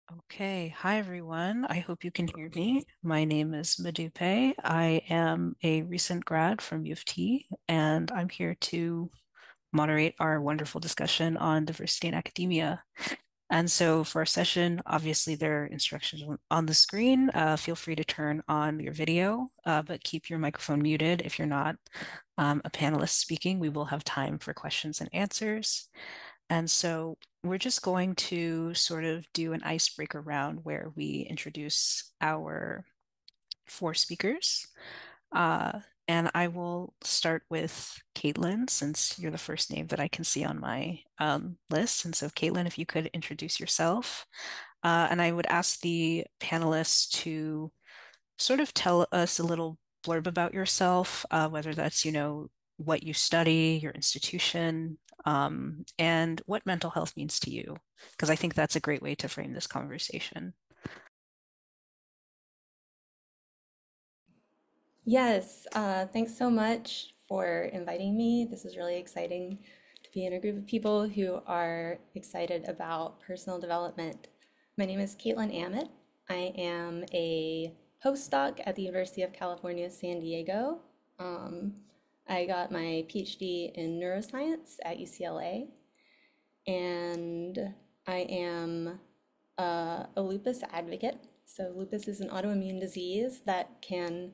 Okay, hi everyone. I hope you can hear me. My name is Madupe. I am a recent grad from U of T, and I'm here to moderate our wonderful discussion on diversity in academia. And so for our session, obviously there are instructions on the screen. Feel free to turn on your video, but keep your microphone muted if you're not a panelist speaking. We will have time for questions and answers. And so we're just going to sort of do an icebreaker round where we introduce our four speakers. Uh, and I will start with Caitlin, since you're the first name that I can see on my list. And so, Caitlin, if you could introduce yourself. And I would ask the panelists to sort of tell us a little blurb about yourself, whether that's, what you study, your institution, and what mental health means to you, because I think that's a great way to frame this conversation. Yes, thanks so much for inviting me. This is really exciting to be in a group of people who are excited about personal development. My name is Caitlin Ammett. I am a postdoc at the University of California, San Diego. Um, I got my PhD in neuroscience at UCLA, and I am a lupus advocate. So, lupus is an autoimmune disease that can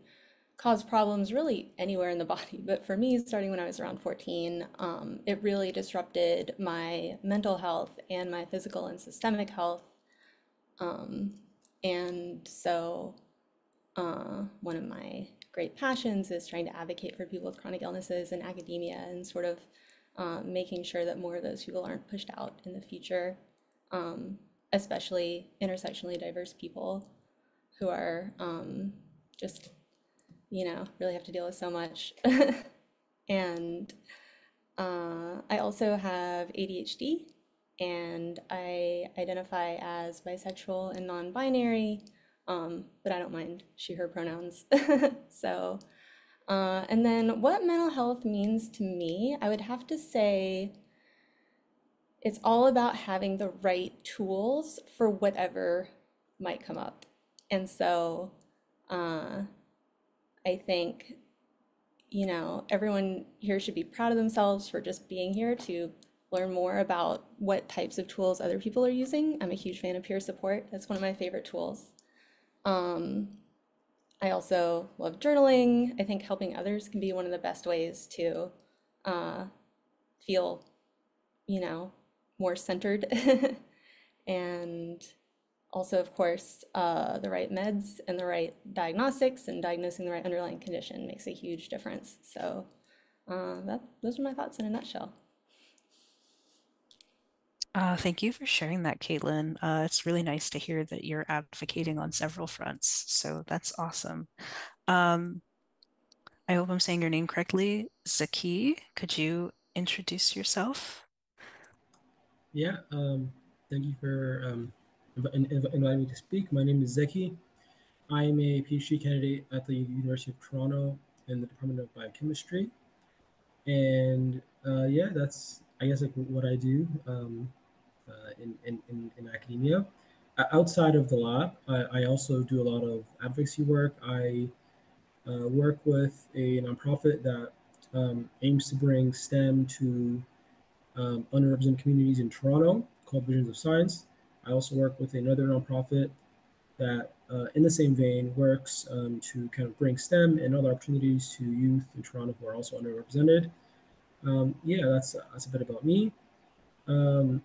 cause problems really anywhere in the body. But for me, starting when I was around 14, it really disrupted my mental health and my physical and systemic health. And so, one of my great passions is trying to advocate for people with chronic illnesses in academia and sort of making sure that more of those people aren't pushed out in the future, especially intersectionally diverse people who are just really have to deal with so much. And I also have ADHD, and I identify as bisexual and non-binary, but I don't mind she, her pronouns. So, and then what mental health means to me, I would have to say it's all about having the right tools for whatever might come up. And so, uh, I think everyone here should be proud of themselves for just being here to learn more about what types of tools other people are using. I'm a huge fan of peer support. That's one of my favorite tools. Um, I also love journaling. I think helping others can be one of the best ways to uh, feel, you know, more centered. And also, of course, the right meds and the right diagnostics and diagnosing the right underlying condition makes a huge difference. So those are my thoughts in a nutshell. Thank you for sharing that, Caitlin. It's really nice to hear that you're advocating on several fronts. So that's awesome. Um, I hope I'm saying your name correctly. Zaki, could you introduce yourself? Yeah, thank you for inviting me to speak. My name is Zeki. I am a PhD candidate at the University of Toronto in the Department of Biochemistry. And yeah, that's, I guess, like what I do in academia. Outside of the lab, I also do a lot of advocacy work. I work with a nonprofit that aims to bring STEM to underrepresented communities in Toronto called Visions of Science. I also work with another nonprofit that, in the same vein, works to kind of bring STEM and other opportunities to youth in Toronto who are also underrepresented. Yeah, that's a bit about me. Um,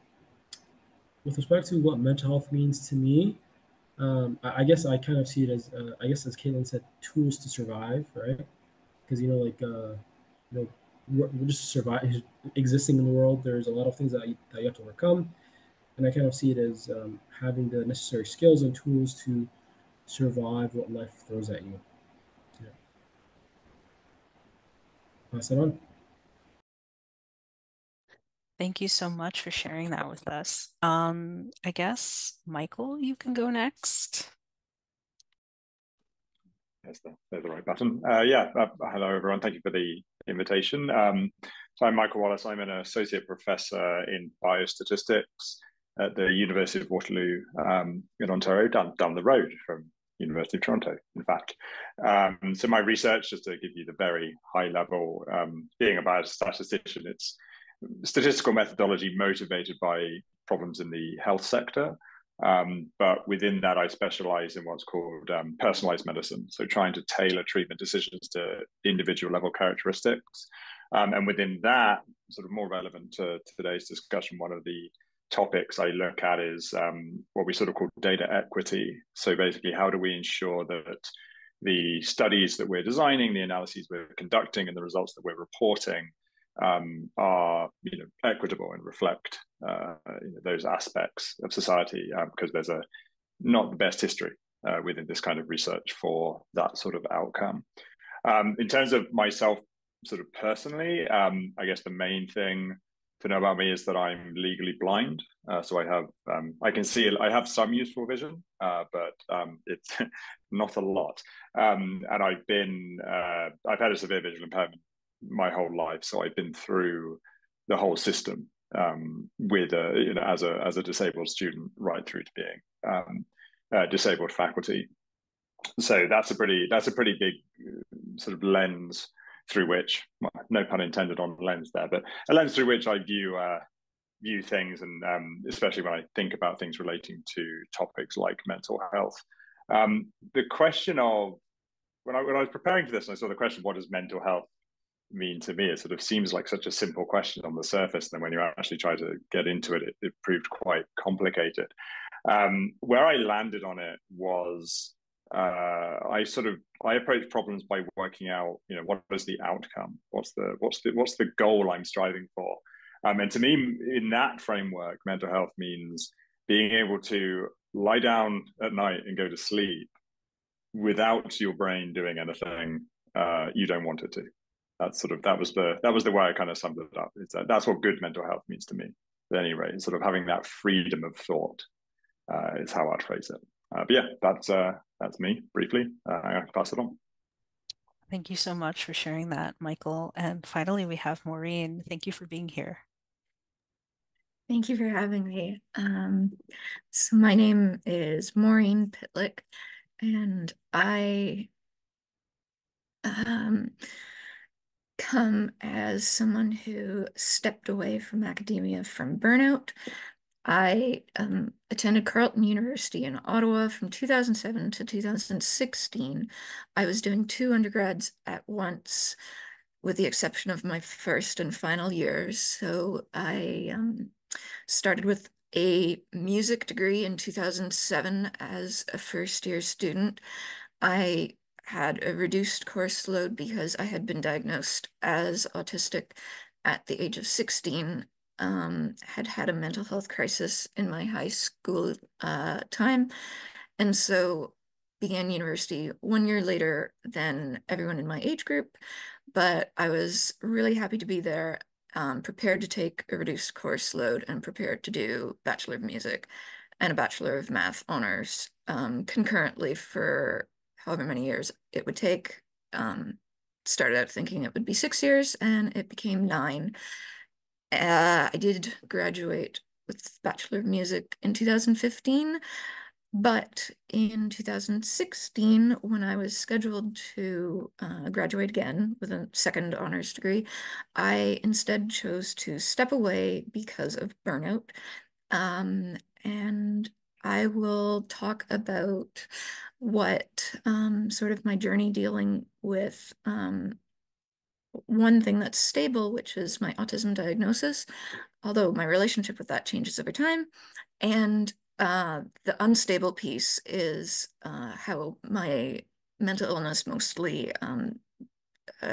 with respect to what mental health means to me, I guess I kind of see it as, I guess, as Caitlin said, tools to survive, right? Because you know, we're just survive existing in the world. There's a lot of things that you have to overcome, and I kind of see it as having the necessary skills and tools to survive what life throws at you. Yeah. Pass it on. Thank you so much for sharing that with us. I guess, Michael, you can go next. There's the right button. Hello everyone. Thank you for the invitation. So I'm Michael Wallace. I'm an associate professor in biostatistics at the University of Waterloo in Ontario, down the road from University of Toronto, in fact. So my research, just to give you the very high level, being a biostatistician, it's statistical methodology motivated by problems in the health sector. But within that, I specialize in what's called personalized medicine. So trying to tailor treatment decisions to individual level characteristics. And within that, sort of more relevant to today's discussion, one of the topics I look at is what we sort of call data equity. So basically, how do we ensure that the studies that we're designing, the analyses we're conducting, and the results that we're reporting are equitable and reflect those aspects of society, because there's not the best history within this kind of research for that sort of outcome. In terms of myself, sort of personally, I guess the main thing to know about me is that I'm legally blind. So I can see, I have some useful vision, but it's not a lot. And I've had a severe visual impairment my whole life. So I've been through the whole system with as a disabled student right through to being disabled faculty. So that's a pretty big sort of lens through which, well, no pun intended on the lens there, but a lens through which I view things, and especially when I think about things relating to topics like mental health. The question of when I was preparing for this, and I saw the question, what does mental health mean to me? It sort of seems like such a simple question on the surface, and then when you actually try to get into it, it proved quite complicated. Where I landed on it was I approach problems by working out, what is the outcome? What's the goal I'm striving for? And to me, in that framework, mental health means being able to lie down at night and go to sleep without your brain doing anything you don't want it to. That was the way I kind of summed it up. That's what good mental health means to me. At any rate, sort of having that freedom of thought is how I'd phrase it. But yeah, that's me briefly. I'm going to pass it on. Thank you so much for sharing that, Michael. And finally, we have Maureen. Thank you for being here. Thank you for having me. So my name is Maureen Pitlick, and I come as someone who stepped away from academia from burnout. I attended Carleton University in Ottawa from 2007 to 2016. I was doing 2 undergrads at once, with the exception of my first and final years. So I started with a music degree in 2007 as a first-year student. I had a reduced course load because I had been diagnosed as autistic at the age of 16, had a mental health crisis in my high school time, and so began university 1 year later than everyone in my age group. But I was really happy to be there, prepared to take a reduced course load, and prepared to do Bachelor of Music and a Bachelor of Math honors concurrently for however many years it would take. Started out thinking it would be 6 years, and it became 9. I did graduate with Bachelor of Music in 2015, but in 2016, when I was scheduled to graduate again with a second honors degree, I instead chose to step away because of burnout. And I will talk about what sort of my journey dealing with one thing that's stable, which is my autism diagnosis, although my relationship with that changes over time. And the unstable piece is how my mental illness, mostly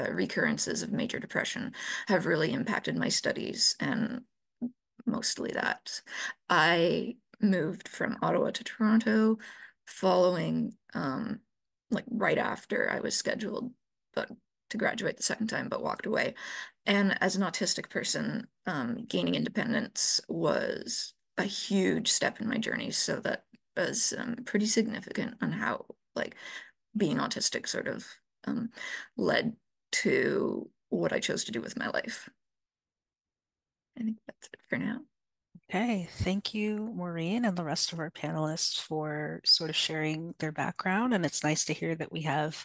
recurrences of major depression, have really impacted my studies, and mostly that. I moved from Ottawa to Toronto following, like right after I was scheduled but to graduate the second time, but walked away. And as an autistic person, gaining independence was a huge step in my journey. So that was pretty significant on how, like, being autistic sort of led to what I chose to do with my life. I think that's it for now. Okay, thank you, Maureen, and the rest of our panelists for sort of sharing their background. And it's nice to hear that we have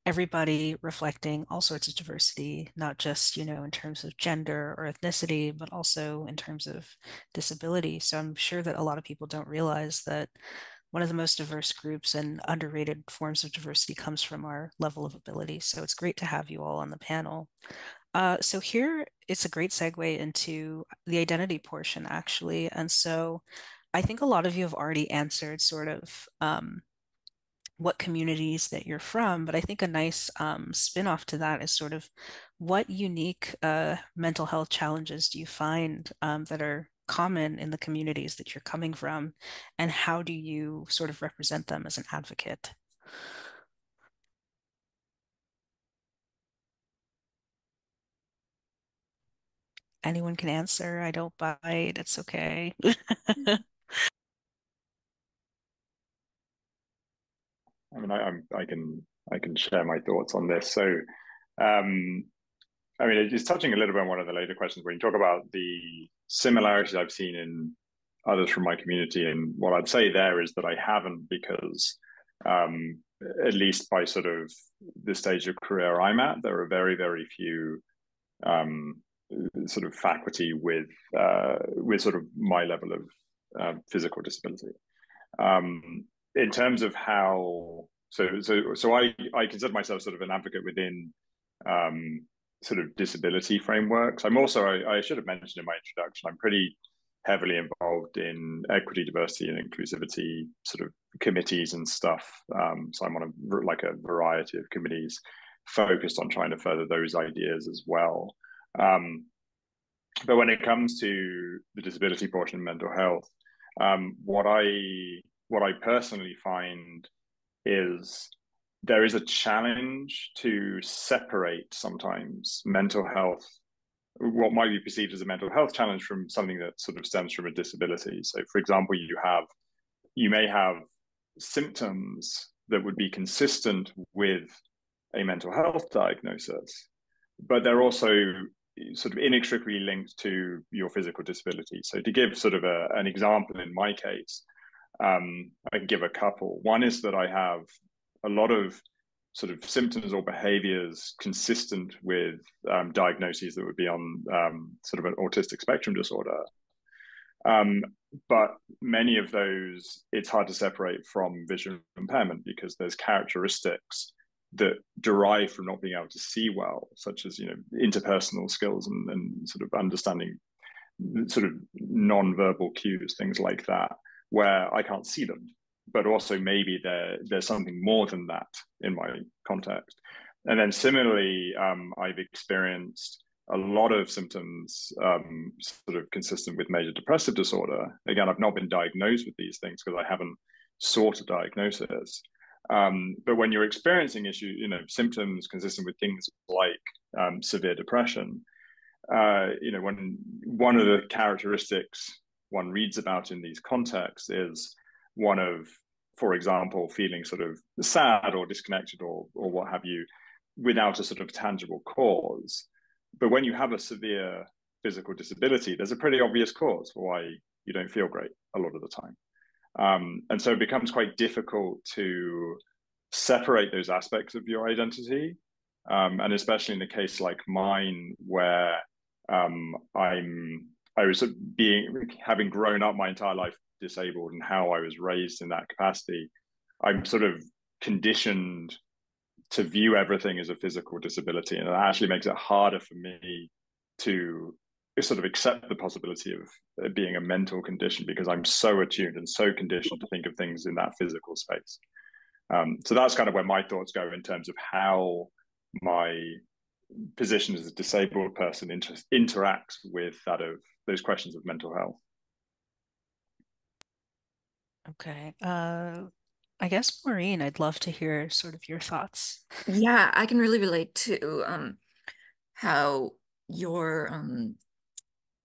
everybody reflecting all sorts of diversity, not just, in terms of gender or ethnicity, but also in terms of disability. So I'm sure that a lot of people don't realize that one of the most diverse groups and underrated forms of diversity comes from our level of ability. So it's great to have you all on the panel. So here it's a great segue into the identity portion, actually. And so I think a lot of you have already answered sort of what communities that you're from, but I think a nice spin-off to that is sort of what unique mental health challenges do you find that are common in the communities that you're coming from, and how do you sort of represent them as an advocate? Anyone can answer. I don't bite. It's okay. I mean, I can share my thoughts on this. So, um, I mean, it's touching a little bit on one of the later questions when you talk about the similarities I've seen in others from my community, and what I'd say there is that I haven't because, um, at least by sort of the stage of career I'm at, there are very, very few um, sort of faculty with sort of my level of physical disability. In terms of how, so I consider myself sort of an advocate within um, sort of disability frameworks. I'm also, I should have mentioned in my introduction, I'm pretty heavily involved in equity, diversity, and inclusivity sort of committees and stuff. So I'm on a variety of committees focused on trying to further those ideas as well. Um, but when it comes to the disability portion of mental health, what I personally find is there is a challenge to separate sometimes mental health, what might be perceived as a mental health challenge, from something that sort of stems from a disability. So, for example, you may have symptoms that would be consistent with a mental health diagnosis, but they're also sort of inextricably linked to your physical disability. So, to give sort of an example in my case, I can give a couple. One is that I have a lot of sort of symptoms or behaviors consistent with diagnoses that would be on sort of an autistic spectrum disorder. Um, but many of those, it's hard to separate from visual impairment because there's characteristics that derive from not being able to see well, such as interpersonal skills and sort of understanding sort of non-verbal cues, things like that, where I can't see them. But also maybe there's something more than that in my context. And then similarly, I've experienced a lot of symptoms sort of consistent with major depressive disorder. Again, I've not been diagnosed with these things because I haven't sought a diagnosis. But when you're experiencing issues, symptoms consistent with things like severe depression, when one of the characteristics one reads about in these contexts is one of, for example, feeling sort of sad or disconnected or what have you, without a sort of tangible cause. But when you have a severe physical disability, there's a pretty obvious cause for why you don't feel great a lot of the time. And so it becomes quite difficult to separate those aspects of your identity. And especially in a case like mine, where I was having grown up my entire life disabled and how I was raised in that capacity, I'm sort of conditioned to view everything as a physical disability, and it actually makes it harder for me to sort of accept the possibility of it being a mental condition because I'm so attuned and so conditioned to think of things in that physical space. So that's kind of where my thoughts go in terms of how my position as a disabled person interacts with that of those questions of mental health. Okay. I guess, Maureen, I'd love to hear sort of your thoughts. Yeah, I can really relate to how your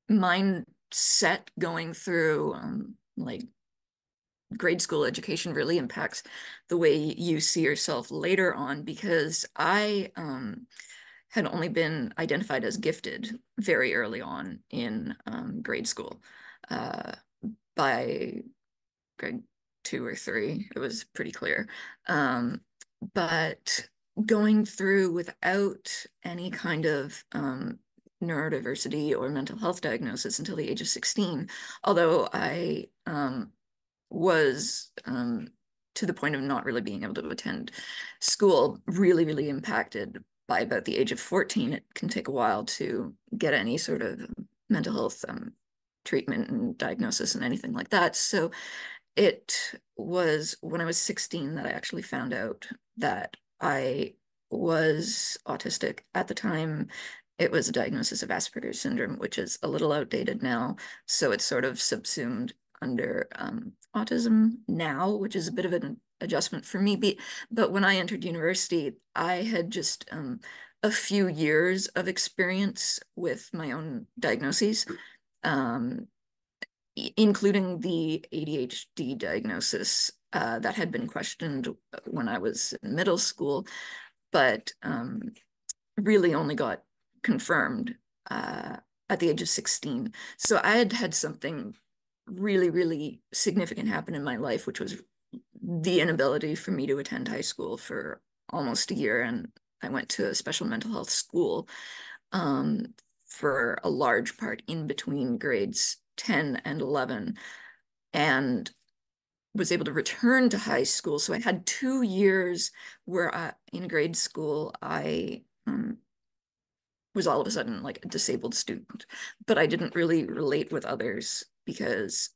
mindset going through like grade school education really impacts the way you see yourself later on, because I had only been identified as gifted very early on in grade school. uh, by grade 2 or 3. It was pretty clear. But going through without any kind of neurodiversity or mental health diagnosis until the age of 16, although I was to the point of not really being able to attend school, really, really impacted by about the age of 14. It can take a while to get any sort of mental health treatment and diagnosis and anything like that. So it was when I was 16 that I actually found out that I was autistic. At the time, it was a diagnosis of Asperger's syndrome, which is a little outdated now. So it's sort of subsumed under autism now, which is a bit of an adjustment for me. But when I entered university, I had just a few years of experience with my own diagnoses. Um, including the ADHD diagnosis that had been questioned when I was in middle school, but really only got confirmed at the age of 16. So I had had something really, really significant happen in my life, which was the inability for me to attend high school for almost a year. And I went to a special mental health school um, for a large part in between grades 10 and 11, and was able to return to high school. So I had 2 years where in grade school, I was all of a sudden like a disabled student, but I didn't really relate with others because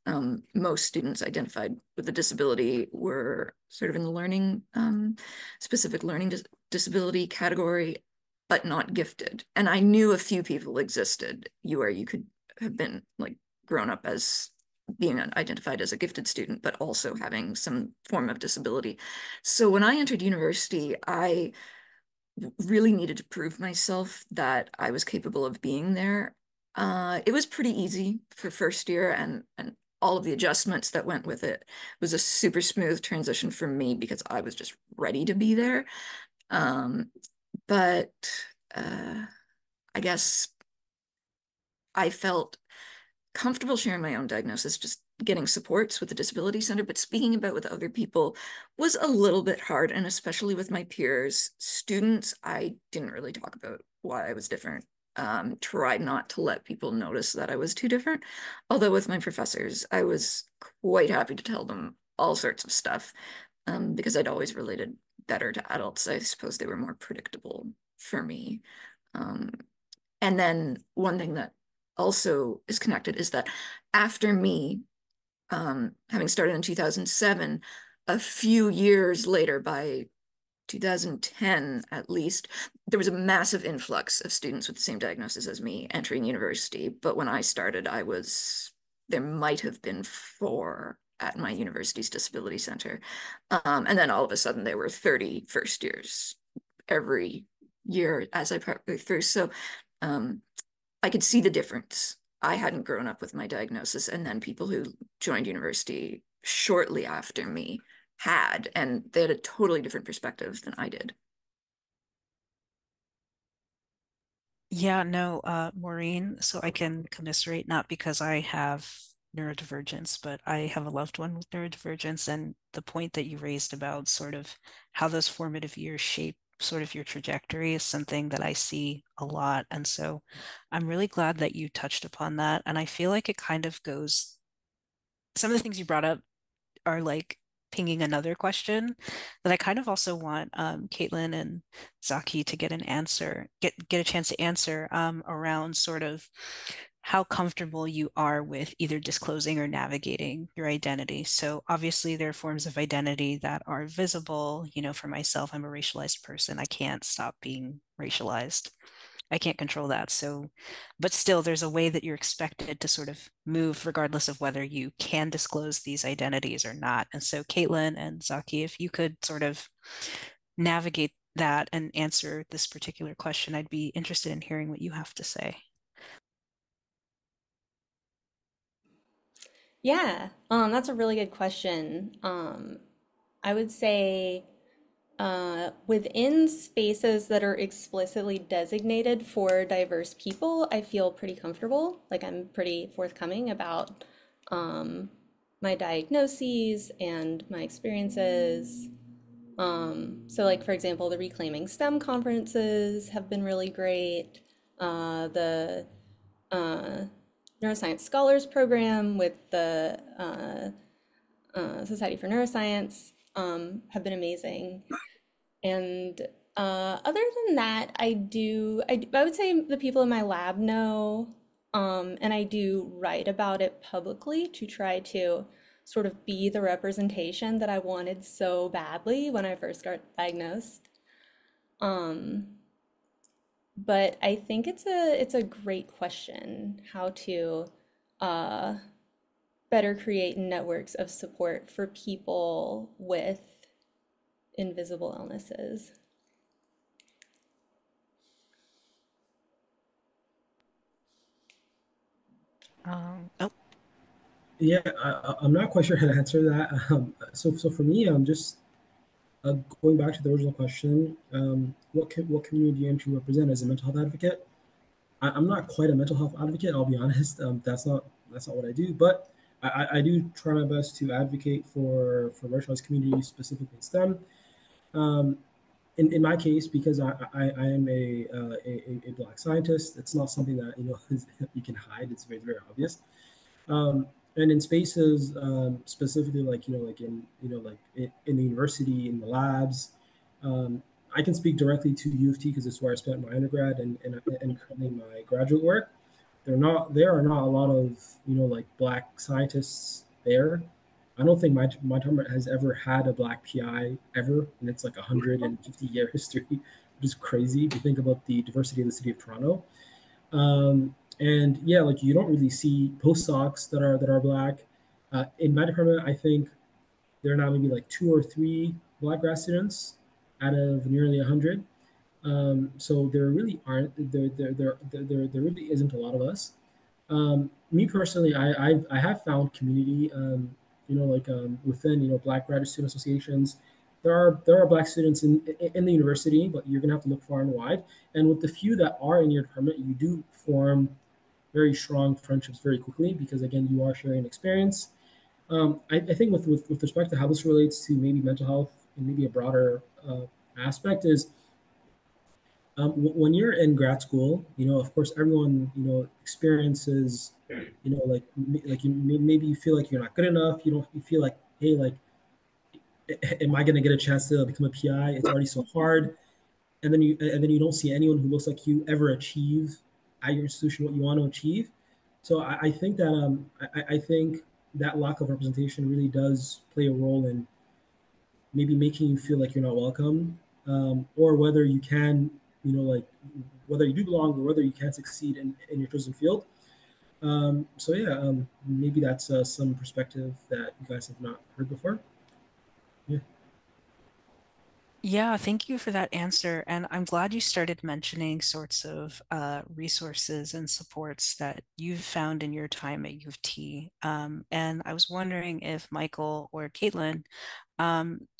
most students identified with a disability were sort of in the learning, specific learning disability category, but not gifted. And I knew a few people existed where you could have been like grown up as being identified as a gifted student, but also having some form of disability. So when I entered university, I really needed to prove myself that I was capable of being there. It was pretty easy for first year, and all of the adjustments that went with it was a super smooth transition for me because I was just ready to be there. Um, but I guess I felt comfortable sharing my own diagnosis, just getting supports with the disability center, but speaking about with other people was a little bit hard. And especially with my peers, students, I didn't really talk about why I was different. Tried not to let people notice that I was too different. Although with my professors, I was quite happy to tell them all sorts of stuff because I'd always related better to adults. I suppose they were more predictable for me. Um, and then one thing that also is connected is that after me, having started in 2007, a few years later, by 2010 at least, there was a massive influx of students with the same diagnosis as me entering university. But when I started, there might have been 4 at my university's disability center. And then all of a sudden there were 30 first years every year as I partway through. So um, I could see the difference. I hadn't grown up with my diagnosis, and then people who joined university shortly after me had, and they had a totally different perspective than I did. Yeah, no, Maureen, so I can commiserate not because I have neurodivergence, but I have a loved one with neurodivergence, and the point that you raised about sort of how those formative years shape sort of your trajectory is something that I see a lot. And so I'm really glad that you touched upon that. And I feel like it kind of goes, some of the things you brought up are like pinging another question that I kind of also want Caitlin and Zaki to get an answer, get a chance to answer around sort of how comfortable you are with either disclosing or navigating your identity. So obviously there are forms of identity that are visible. You know, for myself, I'm a racialized person. I can't stop being racialized. I can't control that. So, but still, there's a way that you're expected to sort of move regardless of whether you can disclose these identities or not. And so, Caitlin and Zaki, if you could sort of navigate that and answer this particular question, I'd be interested in hearing what you have to say. Yeah, that's a really good question. I would say within spaces that are explicitly designated for diverse people, I feel pretty comfortable. Like I'm pretty forthcoming about um, my diagnoses and my experiences. So like for example, the Reclaiming STEM conferences have been really great. The uh, Neuroscience Scholars Program with the Society for Neuroscience have been amazing. And other than that, I would say the people in my lab know, and I do write about it publicly to try to sort of be the representation that I wanted so badly when I first got diagnosed. Um, but I think it's a great question how to uh, better create networks of support for people with invisible illnesses. Oh, Yeah, I'm not quite sure how to answer that. So for me, just going back to the original question, what community do you aim to represent as a mental health advocate? I'm not quite a mental health advocate. I'll be honest. That's not what I do. But I do try my best to advocate for marginalized communities, specifically in STEM. Um, in my case, because I am a black scientist, it's not something that you can hide. It's very obvious. And in spaces, specifically like like in the university, in the labs, um, I can speak directly to U of T because it's where I spent my undergrad and currently my graduate work. There are not a lot of like black scientists there. I don't think my department has ever had a black PI ever, and it's like a 150-year history, which is crazy if you think about the diversity of the city of Toronto. And yeah, like you don't really see postdocs that are black. In my department, I think there are now maybe like two or three black grad students out of nearly 100. So there really aren't there really isn't a lot of us. Me personally, I have found community, within Black graduate student associations. There are Black students in the university, but you're gonna have to look far and wide. And with the few that are in your department, you do form very strong friendships very quickly because again, you are sharing experience. I think with respect to how this relates to maybe mental health and maybe a broader aspect is when you're in grad school, of course, everyone, experiences, like maybe you feel like you're not good enough. You feel like, hey, like, am I going to get a chance to become a PI? It's already so hard. And then you don't see anyone who looks like you ever achieve at your institution what you want to achieve. So I think that I think that lack of representation really does play a role in maybe making you feel like you're not welcome, or whether you can, like whether you do belong or whether you can succeed in your chosen field. So yeah, maybe that's some perspective that you guys have not heard before. Yeah. yeah, thank you for that answer. And I'm glad you started mentioning sorts of resources and supports that you've found in your time at U of T. And I was wondering if Michael or Caitlin,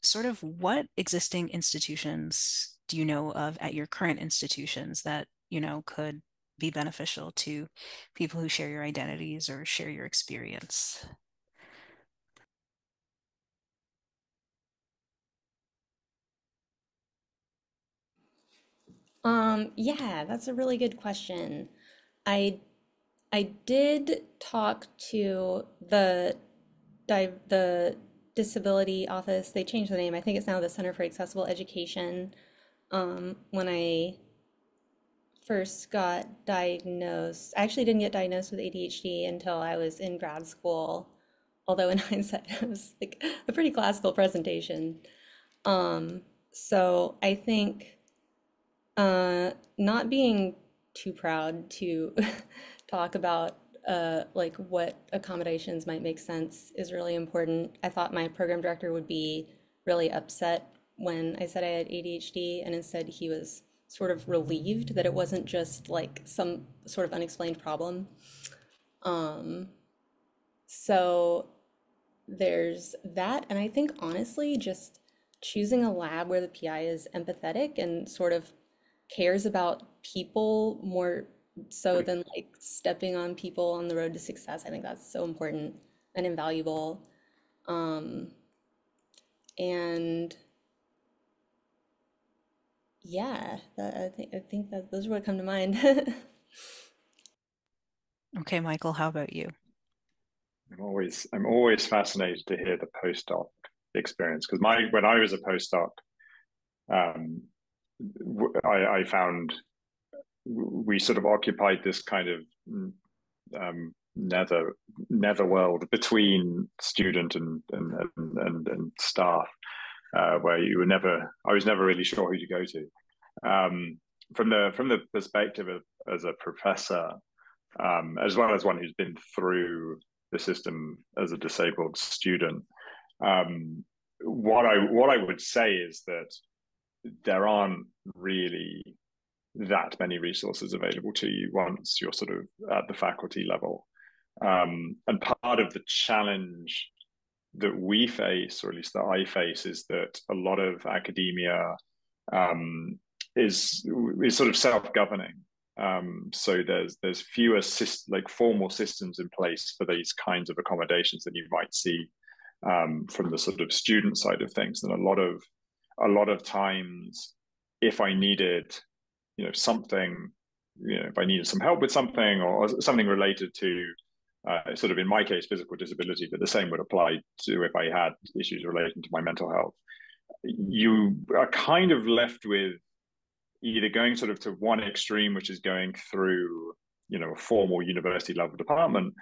sort of what existing institutions do you know of at your current institutions that, could be beneficial to people who share your identities or share your experience? Yeah, that's a really good question. I I did talk to the disability office. They changed the name. I think it's now the Center for Accessible Education. When I first got diagnosed, I actually didn't get diagnosed with ADHD until I was in grad school. Although in hindsight, it was like a pretty classical presentation. Um, so I think not being too proud to talk about like what accommodations might make sense is really important. I thought my program director would be really upset when I said I had ADHD, and instead he was sort of relieved that it wasn't just like some sort of unexplained problem. Um, so there's that, and I think honestly, just choosing a lab where the PI is empathetic and sort of cares about people more so than like stepping on people on the road to success. I think that's so important. and invaluable. And yeah, I think that those are what come to mind. Okay, Michael, how about you? I'm always fascinated to hear the postdoc experience because when I was a postdoc, um, I found we sort of occupied this kind of nether world between student and staff, where I was never really sure who to go to. From the perspective of as a professor, as well as one who's been through the system as a disabled student, what I would say is that there aren't really that many resources available to you once you're sort of at the faculty level. And part of the challenge that we face, or at least that I face, is that a lot of academia um, is sort of self-governing. So there's fewer like formal systems in place for these kinds of accommodations that you might see from the sort of student side of things. And a lot of times, if I needed something, if I needed some help with something or something related to sort of in my case physical disability, but the same would apply to if I had issues relating to my mental health, you are kind of left with either going sort of to one extreme, which is going through a formal university level department,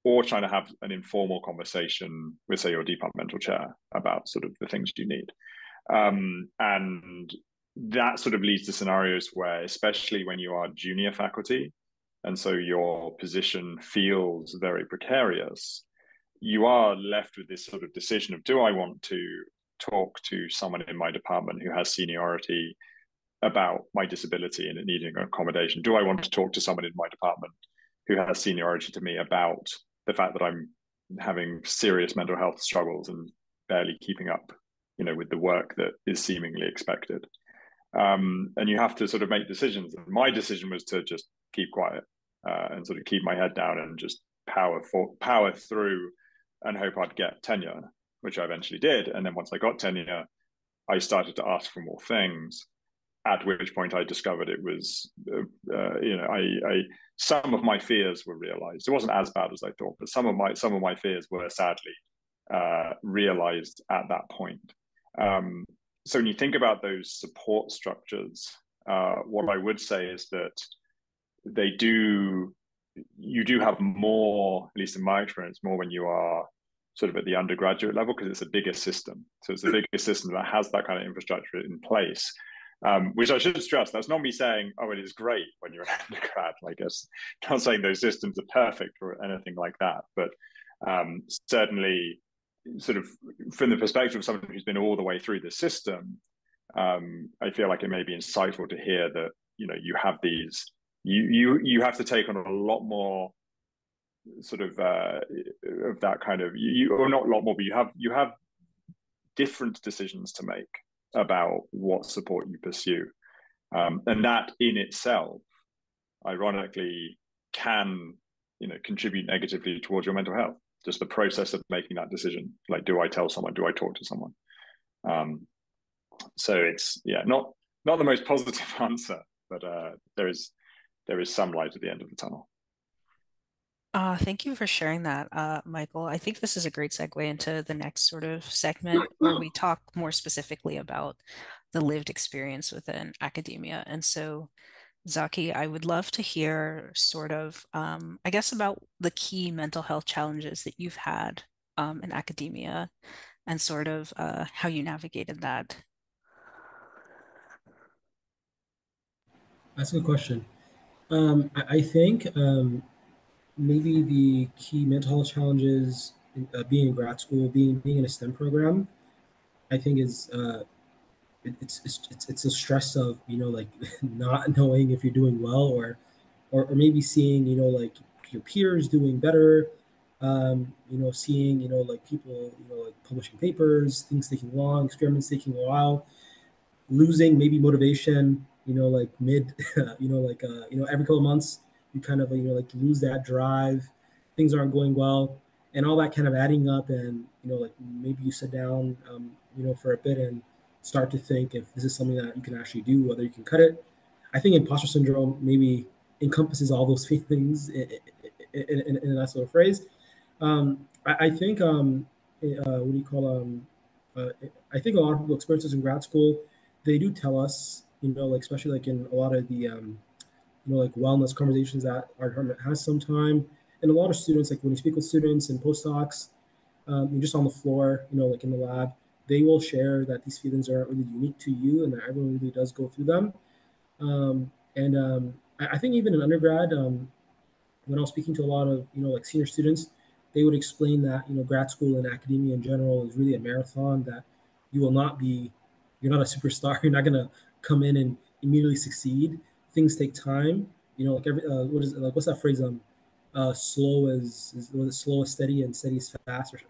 or trying to have an informal conversation with, say, your departmental chair about sort of the things you need. And that sort of leads to scenarios where, especially when you are junior faculty, and so your position feels very precarious, you are left with this sort of decision of, do I want to talk to someone in my department who has seniority about my disability and needing accommodation? Do I want to talk to someone in my department who has seniority to me about the fact that I'm having serious mental health struggles and barely keeping up, with the work that is seemingly expected? And you have to sort of make decisions. And my decision was to just keep quiet and sort of keep my head down and just power through and hope I'd get tenure, which I eventually did. And then once I got tenure, I started to ask for more things. At which point I discovered it was, I some of my fears were realized. It wasn't as bad as I thought, but some of my fears were sadly realized at that point. So when you think about those support structures, what I would say is that you do have more, at least in my experience, more when you are sort of at the undergraduate level, because it's a bigger system. So it's a bigger system that has that kind of infrastructure in place. Which I should stress, that's not me saying, oh, it is great when you're an undergrad. Like, it's not saying those systems are perfect or anything like that, but certainly sort of from the perspective of someone who's been all the way through the system, I feel like it may be insightful to hear that you have these, you have to take on a lot more sort of that kind of, or not a lot more, but you have different decisions to make about what support you pursue, and that in itself, ironically, can contribute negatively towards your mental health. Just the process of making that decision, like, do I tell someone? Do I talk to someone? So it's not the most positive answer, but there is some light at the end of the tunnel. Thank you for sharing that, Michael. I think this is a great segue into the next sort of segment where we talk more specifically about the lived experience within academia. And so, Zaki, I would love to hear sort of, I guess, about the key mental health challenges that you've had in academia and sort of how you navigated that. That's a good question. I think maybe the key mental health challenges being in grad school, being in a STEM program, I think is it's a stress of like not knowing if you're doing well, or maybe seeing like your peers doing better, seeing like people like publishing papers, things taking long, experiments taking a while, losing maybe motivation, like mid, every couple of months you kind of like lose that drive, things aren't going well, and all that kind of adding up, and like maybe you sit down, for a bit and start to think if this is something that you can actually do, whether you can cut it. I think imposter syndrome maybe encompasses all those things in that sort of phrase. I think what do you call uh, I think a lot of people experience this in grad school. They do tell us, like especially like in a lot of the like wellness conversations that our department has sometime, and a lot of students, like when you speak with students and postdocs, and just on the floor, like in the lab, they will share that these feelings aren't really unique to you, and that everyone really does go through them. I think even in undergrad, when I was speaking to a lot of like senior students, they would explain that grad school and academia in general is really a marathon. That you will not be, you're not a superstar. You're not gonna come in and immediately succeed. Things take time. Like every what is it, like what's that phrase? Slow as was it slow as steady and steady as fast, or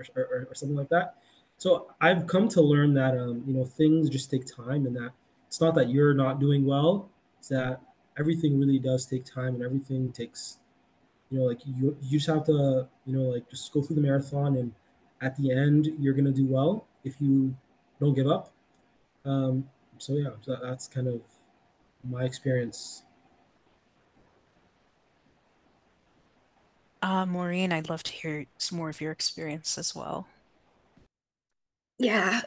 something like that. So I've come to learn that things just take time, and that it's not that you're not doing well. It's that everything really does take time, and everything takes like you just have to like just go through the marathon, and at the end you're gonna do well if you don't give up. um so yeah, so that's kind of my experience. Maureen, I'd love to hear some more of your experience as well. Yeah,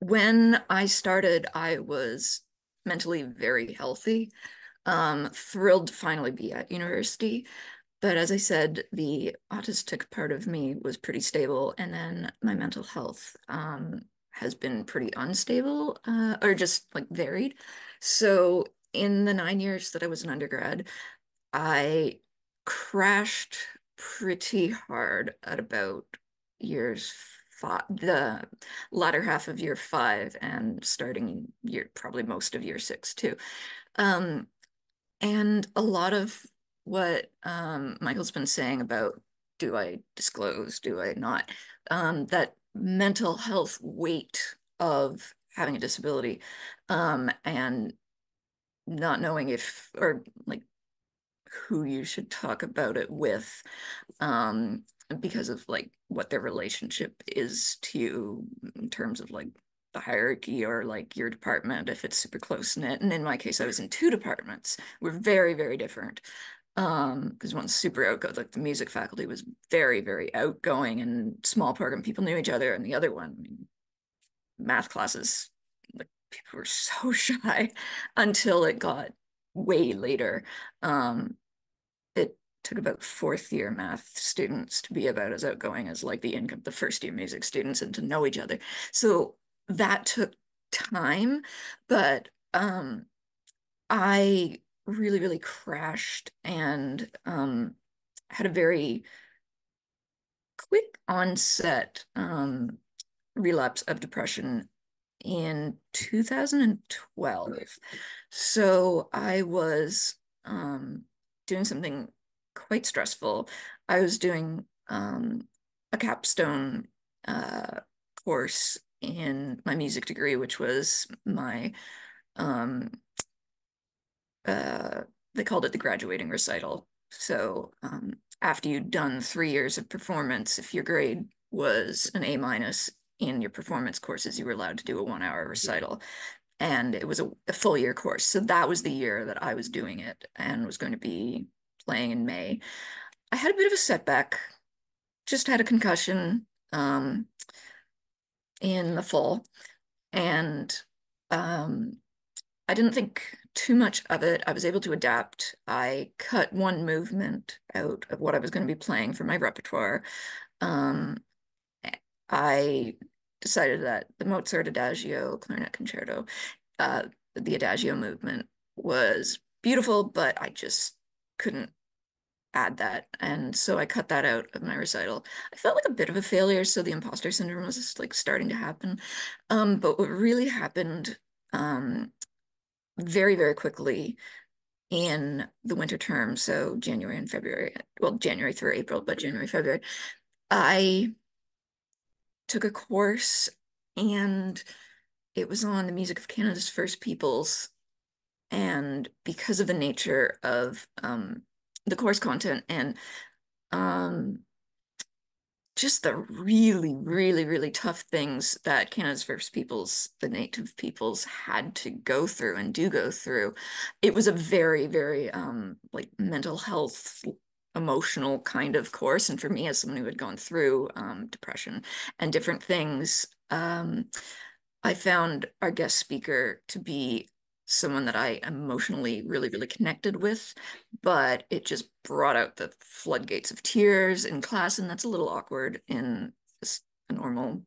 when I started, I was mentally very healthy. Thrilled to finally be at university. But as I said, the autistic part of me was pretty stable, and then my mental health has been pretty unstable, or just like varied. So in the 9 years that I was an undergrad, I crashed pretty hard at about years five, the latter half of year five, and starting year, probably most of year six too. Um, and a lot of what Michael's been saying about do I disclose, do I not, that mental health weight of having a disability, and not knowing if, or like who you should talk about it with, um, because of like what their relationship is to you in terms of like the hierarchy or like your department if it's super close knit. And in my case, I was in two departments. We're very, very different. Because one's super outgoing, like the music faculty was very, very outgoing and small program people knew each other, and the other one, I mean, math classes, like people were so shy until it got way later. Um, it took about fourth year math students to be about as outgoing as like the first year music students and to know each other. So that took time, but I really, really crashed and had a very quick onset relapse of depression in 2012. So I was doing something quite stressful. I was doing a capstone uh, course in my music degree, which was my um, uh, they called it the graduating recital. So after you'd done 3 years of performance, if your grade was an A minus in your performance courses, you were allowed to do a 1 hour recital. And it was a full year course. So that was the year that I was doing it and was going to be playing in May. I had a bit of a setback, just had a concussion in the fall. And um, I didn't think too much of it. I was able to adapt. I cut one movement out of what I was going to be playing for my repertoire. Um, I decided that the Mozart Adagio clarinet concerto, uh, the Adagio movement was beautiful, but I just couldn't add that. And so I cut that out of my recital. I felt like a bit of a failure, so the imposter syndrome was just like starting to happen. But what really happened very, very quickly in the winter term, so January and February, well, January through April, but January, February, I took a course, and it was on the music of Canada's First Peoples. And because of the nature of the course content and just the really, really, really tough things that Canada's First Peoples, the Native peoples, had to go through and do go through. It was a very, very like mental health, emotional kind of course. And for me, as someone who had gone through depression and different things, I found our guest speaker to be someone that I emotionally really, really connected with, but it just brought out the floodgates of tears in class, and that's a little awkward in just a normal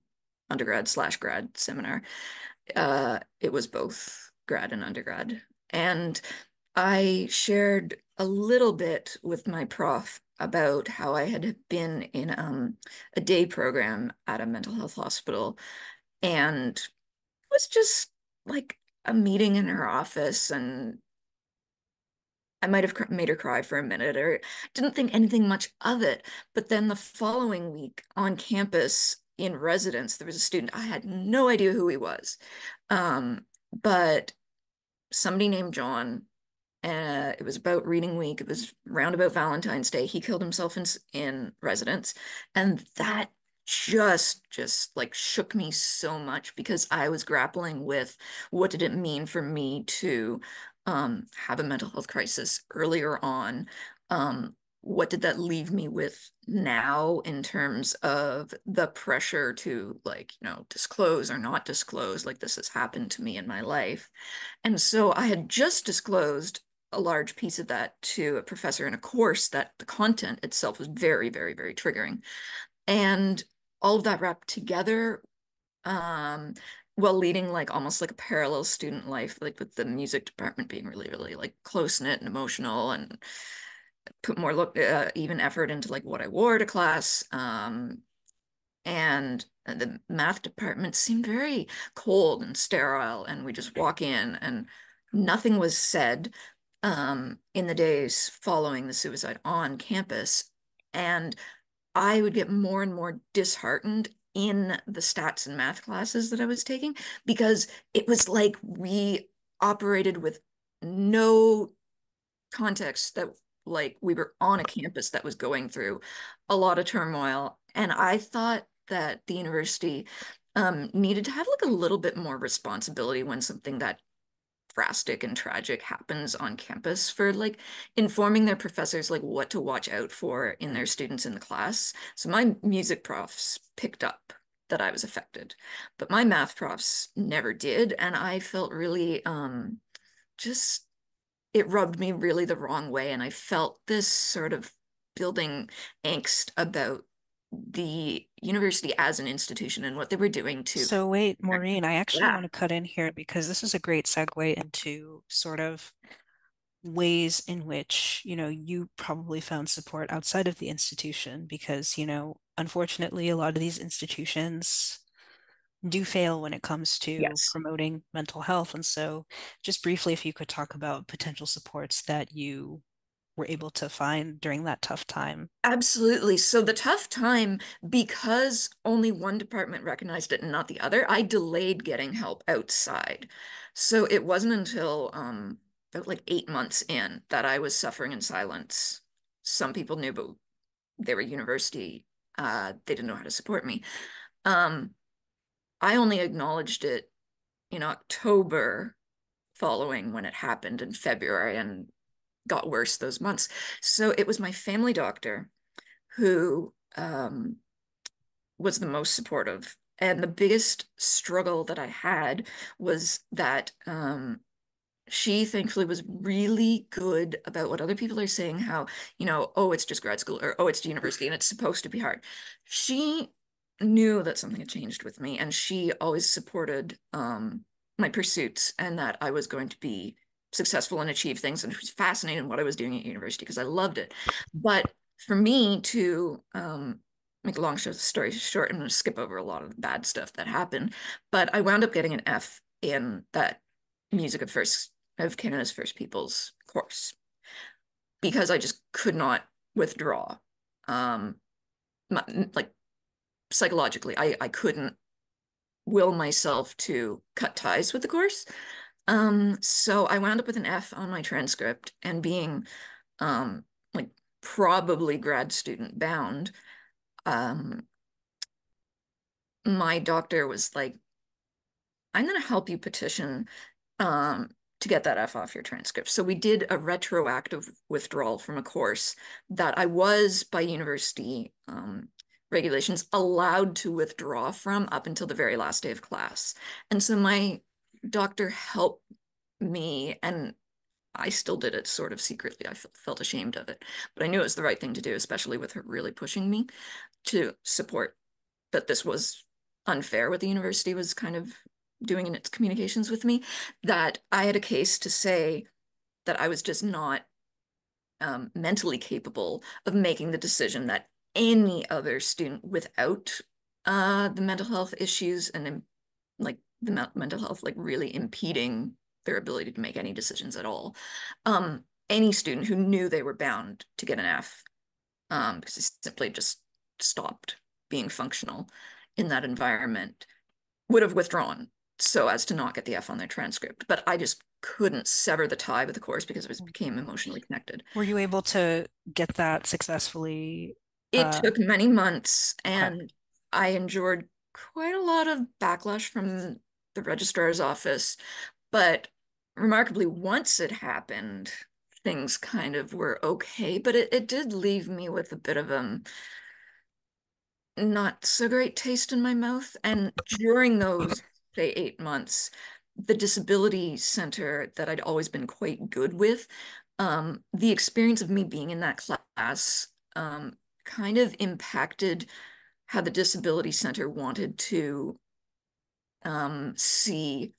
undergrad slash grad seminar. It was both grad and undergrad. And I shared a little bit with my prof about how I had been in a day program at a mental health hospital, and was just like a meeting in her office, and I might have made her cry for a minute or didn't think anything much of it. But then the following week on campus in residence, there was a student. I had no idea who he was. But somebody named John. It was about reading week. It was round about Valentine's Day. He killed himself in residence, and that just like shook me so much because I was grappling with what did it mean for me to have a mental health crisis earlier on. What did that leave me with now in terms of the pressure to like, disclose or not disclose, like this has happened to me in my life. And so I had just disclosed a large piece of that to a professor in a course that the content itself was very, very, very triggering. And all of that wrapped together, um, while leading like almost like a parallel student life, like with the music department being really, really like close-knit and emotional and put more look even effort into like what I wore to class. And the math department seemed very cold and sterile, and we just walk in and nothing was said in the days following the suicide on campus. And I would get more and more disheartened in the stats and math classes that I was taking because it was like we operated with no context that like we were on a campus that was going through a lot of turmoil. And I thought that the university needed to have like a little bit more responsibility when something that drastic and tragic happens on campus for like informing their professors like what to watch out for in their students in the class. So my music profs picked up that I was affected, but my math profs never did. And I felt really just it rubbed me really the wrong way. And I felt this sort of building angst about the university as an institution and what they were doing to. So wait, Maureen, I actually Yeah. want to cut in here because this is a great segue into sort of ways in which, you probably found support outside of the institution because, unfortunately, a lot of these institutions do fail when it comes to Yes. promoting mental health. And so, just briefly, if you could talk about potential supports that you were able to find during that tough time. Absolutely. So the tough time, because only one department recognized it and not the other, I delayed getting help outside. So it wasn't until about like 8 months in that I was suffering in silence. Some people knew, but they were university. They didn't know how to support me. Um, I only acknowledged it in October following when it happened in February and got worse those months. So it was my family doctor who was the most supportive. And the biggest struggle that I had was that she thankfully was really good about what other people are saying, how, oh, it's just grad school or oh, it's university and it's supposed to be hard. She knew that something had changed with me and she always supported my pursuits and that I was going to be successful and achieve things. And she was fascinated in what I was doing at university because I loved it. But for me to make a long story short, I'm going to skip over a lot of the bad stuff that happened, but I wound up getting an F in that music of Canada's First Peoples course because I just could not withdraw. Um, like psychologically, I couldn't will myself to cut ties with the course. So I wound up with an F on my transcript and being like probably grad student bound, my doctor was like, I'm going to help you petition to get that F off your transcript. So we did a retroactive withdrawal from a course that I was, by university regulations, allowed to withdraw from up until the very last day of class. And so my doctor helped me, and I still did it sort of secretly. I felt ashamed of it, but I knew it was the right thing to do, especially with her really pushing me to support that this was unfair what the university was kind of doing in its communications with me, that I had a case to say that I was just not mentally capable of making the decision that any other student without the mental health issues and like the mental health like really impeding their ability to make any decisions at all. Any student who knew they were bound to get an F because they simply just stopped being functional in that environment would have withdrawn so as to not get the F on their transcript. But I just couldn't sever the tie with the course because it became emotionally connected. Were you able to get that successfully? It took many months, Okay. and I endured quite a lot of backlash from the registrar's office. But remarkably, once it happened, things kind of were okay. But it did leave me with a bit of not so great taste in my mouth. And during those, say, 8 months, the disability center that I'd always been quite good with, the experience of me being in that class, kind of impacted how the disability center wanted to, see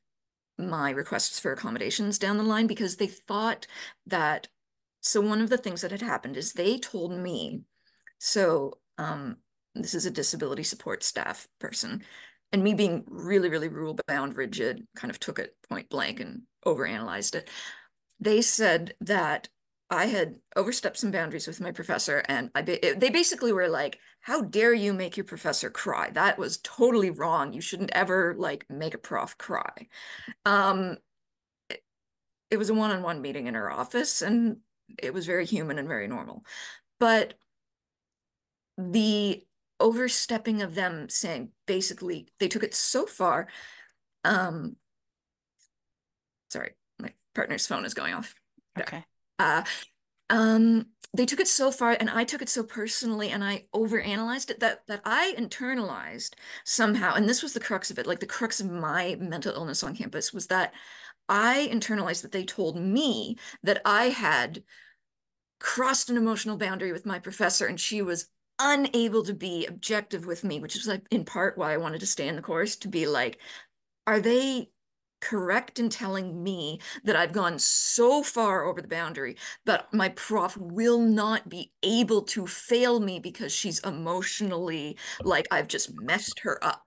my requests for accommodations down the line, because they thought that, so one of the things that had happened is they told me, so this is a disability support staff person, and me being really, really rule bound, rigid, kind of took it point blank and overanalyzed it. They said that I had overstepped some boundaries with my professor, and they basically were like, "How dare you make your professor cry? That was totally wrong. You shouldn't ever like make a prof cry." Um, it was a one-on-one meeting in her office, and it was very human and very normal. But the overstepping of them saying, basically, they took it so far. Um, sorry, my partner's phone is going off there. Okay. Uh, they took it so far, and I took it so personally, and I overanalyzed it, that I internalized somehow, and this was the crux of it, like the crux of my mental illness on campus was that I internalized that they told me that I had crossed an emotional boundary with my professor, and she was unable to be objective with me, which is like in part why I wanted to stay in the course, to be like, are they correct in telling me that I've gone so far over the boundary that my prof will not be able to fail me because she's emotionally like I've just messed her up?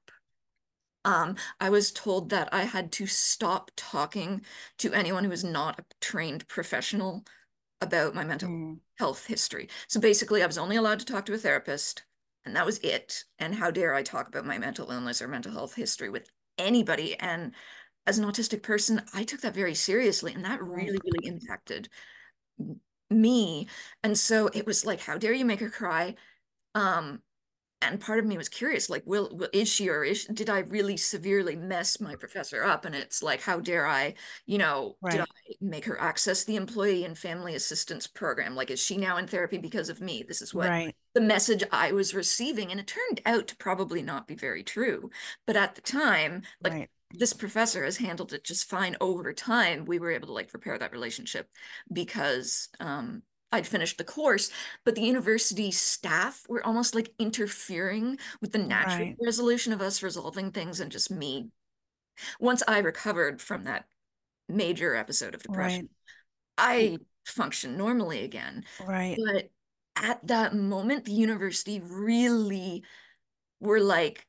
I was told that I had to stop talking to anyone who is not a trained professional about my mental Mm, health history. So basically, I was only allowed to talk to a therapist, and that was it. And how dare I talk about my mental illness or mental health history with anybody? And as an autistic person, I took that very seriously, and that right. really, really impacted me. And so it was like, how dare you make her cry? Um, and part of me was curious, like, is she, or did I really severely mess my professor up? And it's like, how dare I, did I Right. make her access the employee and family assistance program? Like, is she now in therapy because of me? This is what Right. the message I was receiving. And it turned out to probably not be very true. But at the time, like, Right. this professor has handled it just fine over time. We were able to like repair that relationship because I'd finished the course, but the university staff were almost like interfering with the natural Right. resolution of us resolving things, and just me. Once I recovered from that major episode of depression, Right. I functioned normally again. Right. But at that moment, the university really were like,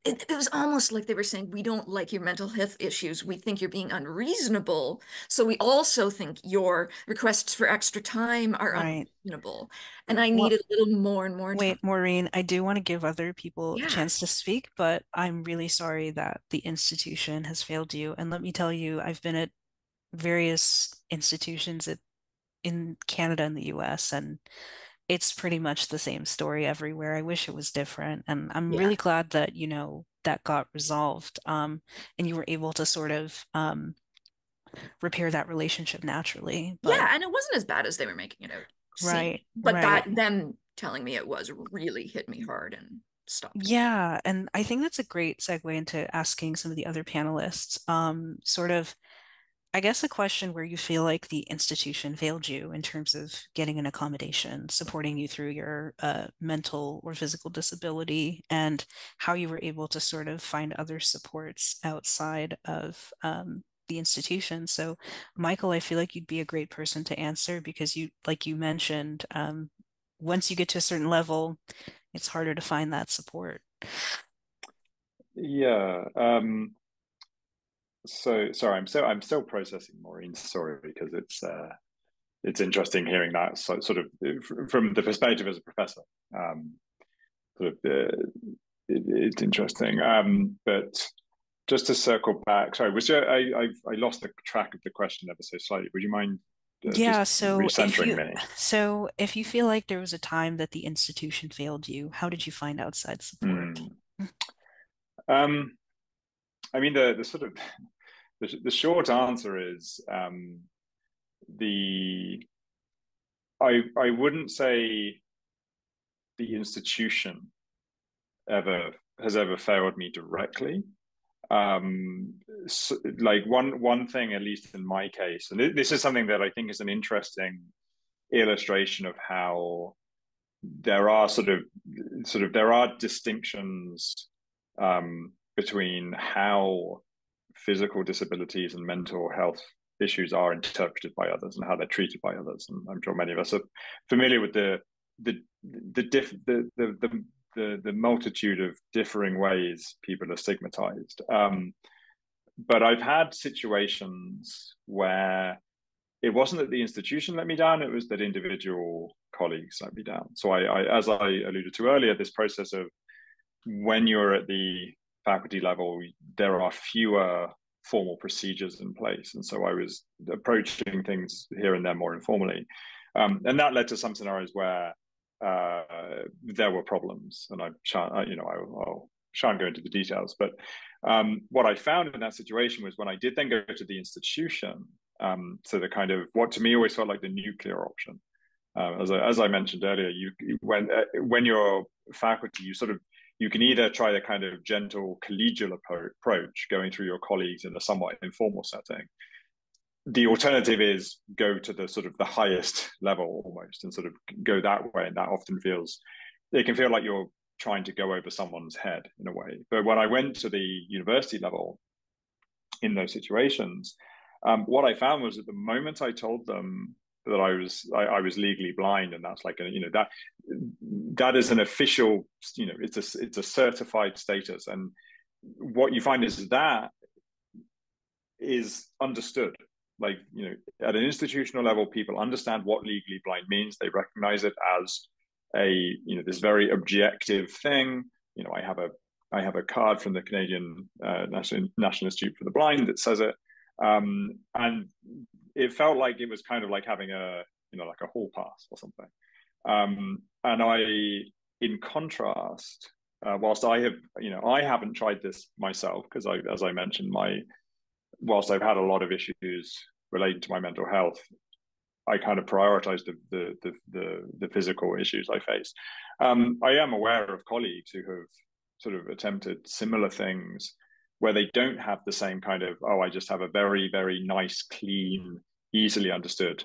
it was almost like they were saying, we don't like your mental health issues. We think you're being unreasonable. So we also think your requests for extra time are Right. unreasonable. And I Well, needed a little more and more time. wait, Maureen, I do want to give other people a Yeah. chance to speak, but I'm really sorry that the institution has failed you. And let me tell you, I've been at various institutions in Canada and the US, and it's pretty much the same story everywhere. I wish it was different. And I'm Yeah. really glad that, that got resolved. And you were able to sort of repair that relationship naturally. But Yeah, and it wasn't as bad as they were making it out seem. right, But right. that them telling me it was really hit me hard and stopped me. Yeah, and I think that's a great segue into asking some of the other panelists, sort of, I guess, a question where you feel like the institution failed you in terms of getting an accommodation, supporting you through your mental or physical disability, and how you were able to sort of find other supports outside of the institution. So, Michael, I feel like you'd be a great person to answer because like you mentioned, once you get to a certain level, it's harder to find that support. Yeah. So sorry, I'm still processing Maureen's story because it's interesting hearing that sort of from the perspective as a professor. Um, sort of it's interesting. But just to circle back, sorry, was there, I lost the track of the question ever so slightly. Would you mind Yeah, just recentering me? so if you feel like there was a time that the institution failed you, how did you find outside support? Hmm. Um, I mean, the sort of the short answer is the I wouldn't say the institution ever has ever failed me directly. So, like one thing, at least in my case, and this is something that I think is an interesting illustration of how there are there are distinctions between how physical disabilities and mental health issues are interpreted by others and how they're treated by others. And I'm sure many of us are familiar with the multitude of differing ways people are stigmatized. But I've had situations where it wasn't that the institution let me down, it was that individual colleagues let me down. So as I alluded to earlier, this process of when you're at the faculty level, there are fewer formal procedures in place. And so I was approaching things here and there more informally. And that led to some scenarios where there were problems. And I'll shan't go into the details. But what I found in that situation was when I did then go to the institution, so the kind of what to me always felt like the nuclear option. As I mentioned earlier, when you're faculty, you can either try the kind of gentle collegial approach, going through your colleagues in a somewhat informal setting. The alternative is go to the sort of the highest level almost and sort of go that way. And that often it can feel like you're trying to go over someone's head in a way. But when I went to the university level in those situations, what I found was at the moment I told them that I was legally blind, and that's like that is an official, it's a certified status, and what you find is that is understood. Like, at an institutional level, people understand what legally blind means. They recognize it as this very objective thing. I have a card from the Canadian National Institute for the Blind that says it. And it felt like it was kind of like having like a hall pass or something. And in contrast, whilst I haven't tried this myself because as I mentioned, whilst I've had a lot of issues related to my mental health, I kind of prioritize the physical issues I face. I am aware of colleagues who have sort of attempted similar things where they don't have the same kind of, I just have a very, very nice, clean, easily understood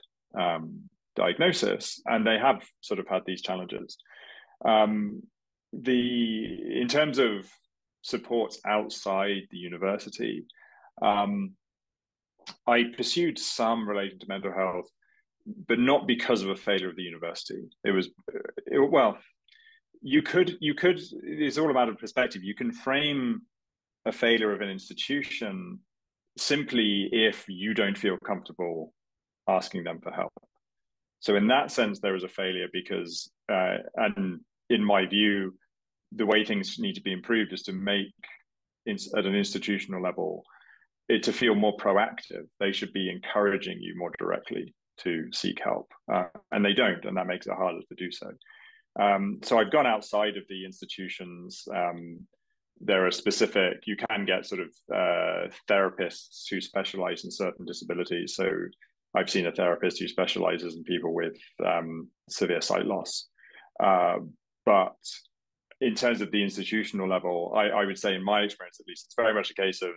diagnosis, and they have sort of had these challenges. In terms of supports outside the university, I pursued some related to mental health, but not because of a failure of the university. Well, you could, it's all about a perspective. You can frame a failure of an institution simply if you don't feel comfortable asking them for help. So in that sense, there is a failure because, and in my view, the way things need to be improved is to make, at an institutional level, it to feel more proactive. They should be encouraging you more directly to seek help, and they don't, and that makes it harder to do so. So I've gone outside of the institutions. There are specific, you can get sort of therapists who specialize in certain disabilities. So I've seen a therapist who specializes in people with severe sight loss. But in terms of the institutional level, I would say, in my experience at least, it's very much a case of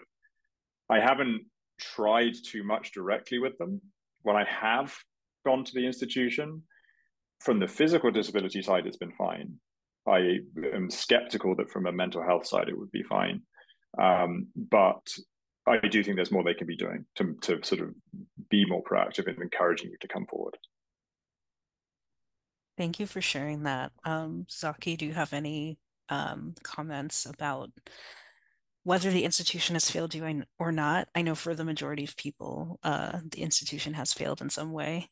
I haven't tried too much directly with them. When I have gone to the institution, from the physical disability side, it's been fine. I am skeptical that from a mental health side, it would be fine. But I do think there's more they can be doing to sort of be more proactive in encouraging you to come forward. Thank you for sharing that. Zaki, do you have any comments about whether the institution has failed you or not? I know for the majority of people, the institution has failed in some way.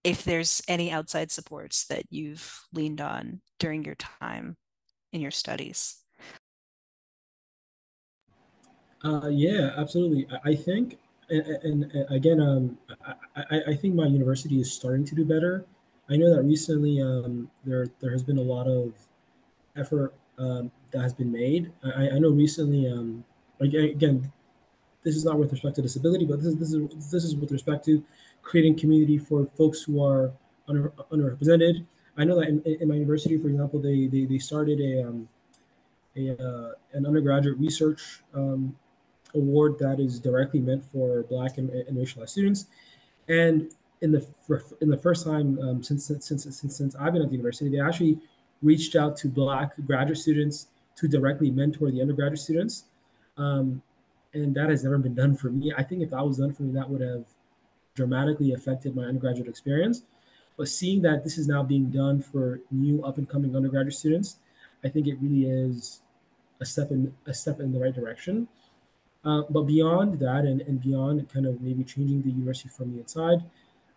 If there's any outside supports that you've leaned on during your time in your studies. Yeah, absolutely. I think, and again, I think my university is starting to do better. I know that recently there has been a lot of effort that has been made. I know recently, again, this is not with respect to disability, but this is with respect to creating community for folks who are underrepresented. I know that in my university, for example, they started an undergraduate research award that is directly meant for Black and racialized students. And in the first time since I've been at the university, they actually reached out to Black graduate students to directly mentor the undergraduate students. Um, and that has never been done for me. I think if that was done for me, that would have dramatically affected my undergraduate experience. But seeing that this is now being done for new up and coming undergraduate students, I think it really is a step in the right direction. But beyond that, and beyond kind of maybe changing the university from the inside,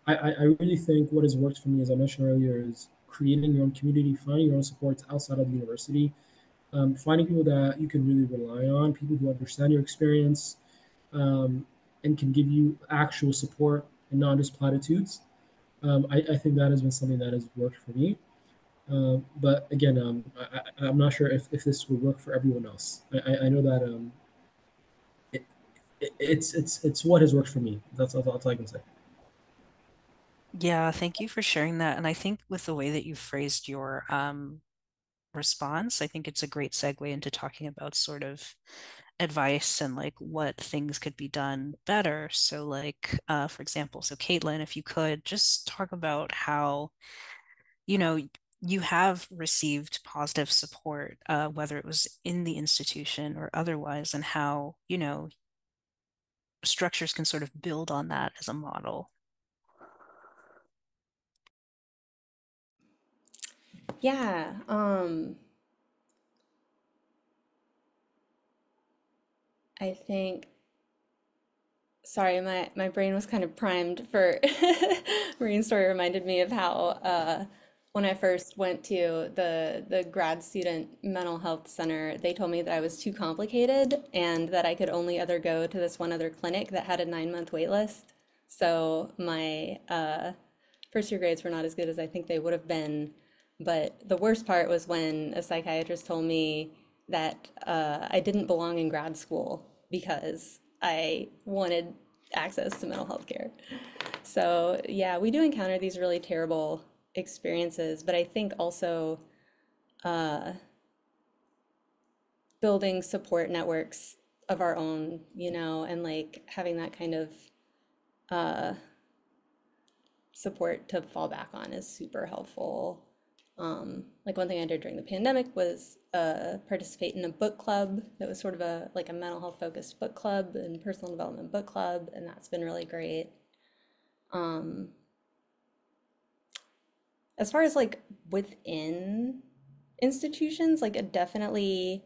I really think what has worked for me, as I mentioned earlier, is creating your own community, finding your own supports outside of the university, finding people that you can really rely on, people who understand your experience, and can give you actual support and not just platitudes. I think that has been something that has worked for me. But again, I'm not sure if this will work for everyone else. I know that it, it's what has worked for me. That's all I can say. Yeah, thank you for sharing that. And I think with the way that you phrased your response, I think it's a great segue into talking about sort of advice and like what things could be done better. So like for example, so Caitlin, if you could just talk about how, you know, you have received positive support, whether it was in the institution or otherwise, and how, structures can sort of build on that as a model. Yeah, I think, sorry, my brain was kind of primed for Marine's story reminded me of how when I first went to the grad student mental health center, they told me that I was too complicated and that I could only other go to this one other clinic that had a 9-month wait list. So my first year grades were not as good as I think they would have been. But the worst part was when a psychiatrist told me that I didn't belong in grad school because I wanted access to mental health care. So, yeah, we do encounter these really terrible experiences, but I think also building support networks of our own, and like having that kind of support to fall back on is super helpful. Like one thing I did during the pandemic was participate in a book club that was sort of a mental health focused book club and personal development book club, and that's been really great. As far as like within institutions, like definitely,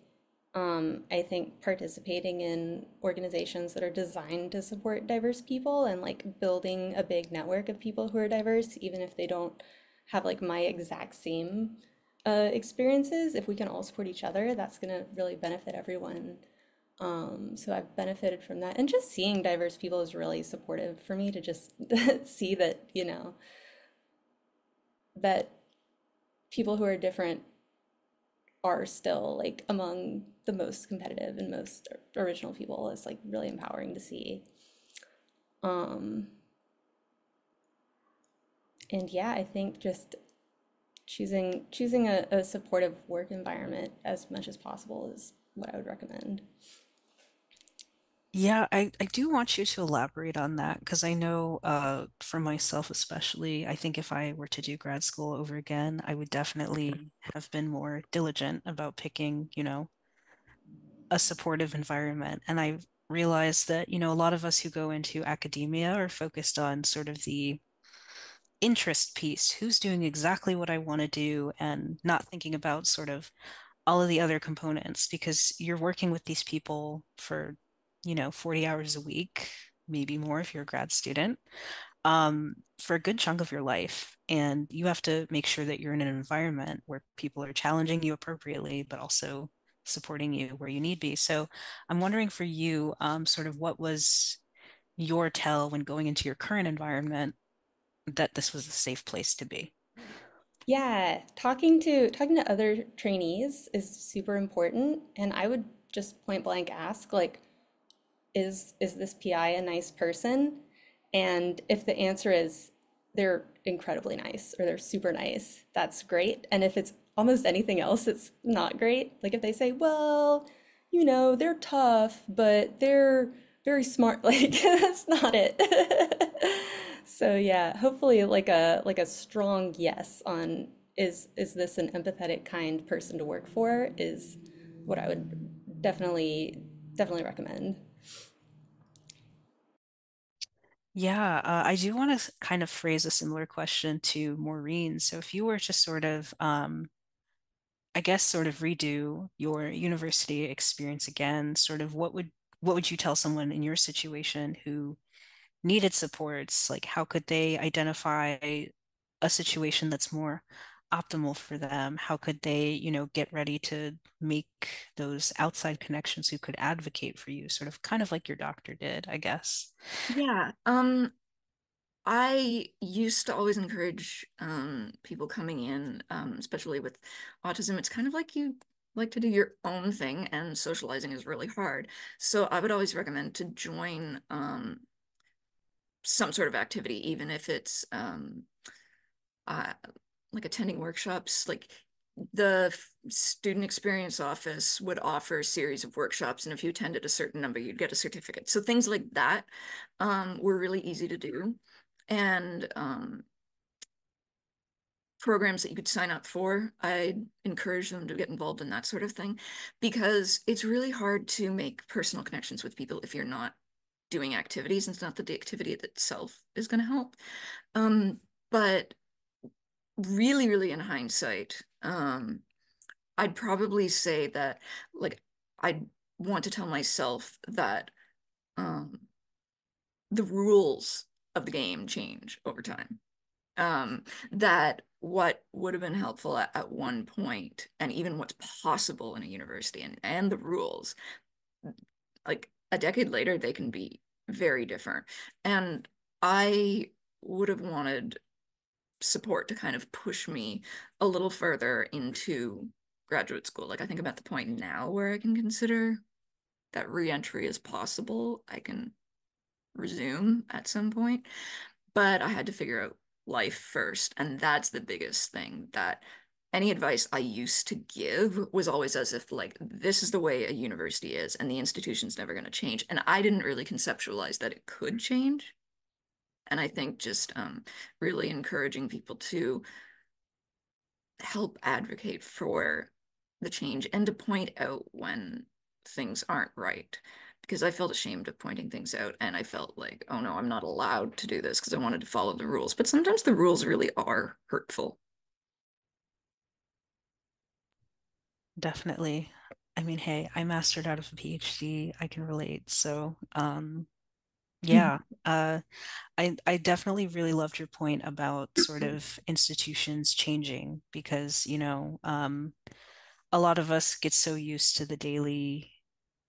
I think participating in organizations that are designed to support diverse people and like building a big network of people who are diverse, even if they don't have like my exact same experiences, if we can all support each other, that's gonna really benefit everyone. So I've benefited from that. And just seeing diverse people is really supportive for me to just see that, that people who are different are still like among the most competitive and most original people is like really empowering to see. Um, and yeah, I think just choosing a supportive work environment as much as possible is what I would recommend. Yeah, I do want you to elaborate on that because I know for myself especially, I think if I were to do grad school over again, I would definitely have been more diligent about picking, a supportive environment. And I've realized that, a lot of us who go into academia are focused on sort of the interest piece, who's doing exactly what I want to do, and not thinking about sort of all of the other components because you're working with these people for, 40 hours a week, maybe more if you're a grad student, for a good chunk of your life. And you have to make sure that you're in an environment where people are challenging you appropriately, but also supporting you where you need be. So I'm wondering for you, sort of what was your tell when going into your current environment that this was a safe place to be? Yeah, talking to other trainees is super important, and I would just point blank ask like, is this PI a nice person? And if the answer is they're incredibly nice or they're super nice, that's great. And if it's almost anything else, it's not great. Like if they say, well, they're tough, but they're very smart, like that's not it. So yeah, hopefully like a strong yes on is this an empathetic, kind person to work for is what I would definitely recommend. Yeah, I do want to kind of phrase a similar question to Maureen. So if you were to sort of, I guess, sort of redo your university experience again, sort of what would you tell someone in your situation who needed supports? Like, how could they identify a situation that's more optimal for them? How could they, get ready to make those outside connections who could advocate for you, sort of kind of like your doctor did, I guess. Yeah, I used to always encourage people coming in, especially with autism. It's kind of like you like to do your own thing, and socializing is really hard. So I would always recommend to join some sort of activity, even if it's uh, like attending workshops. Like the student experience office would offer a series of workshops, and if you attended a certain number, you'd get a certificate. So things like that were really easy to do. And programs that you could sign up for, I'd encourage them to get involved in that sort of thing because it's really hard to make personal connections with people if you're not doing activities. And it's not that the activity itself is going to help. But really, really in hindsight, I'd probably say that like I'd want to tell myself that um, the rules of the game change over time. um, that what would have been helpful at one point, and even what's possible in a university and the rules, like a decade later, they can be very different. And I would have wanted support to kind of push me a little further into graduate school. Like I think I'm at the point now where I can consider that reentry is possible. I can resume at some point, but I had to figure out life first. And that's the biggest thing that any advice I used to give was always as if like this is the way a university is and the institution's never going to change. And I didn't really conceptualize that it could change. And I think just really encouraging people to help advocate for the change and to point out when things aren't right. Because I felt ashamed of pointing things out and I felt like, oh no, I'm not allowed to do this because I wanted to follow the rules. But sometimes the rules really are hurtful. Definitely. I mean, hey, I mastered out of a PhD. I can relate. So, yeah, I definitely really loved your point about sort of institutions changing because, a lot of us get so used to the daily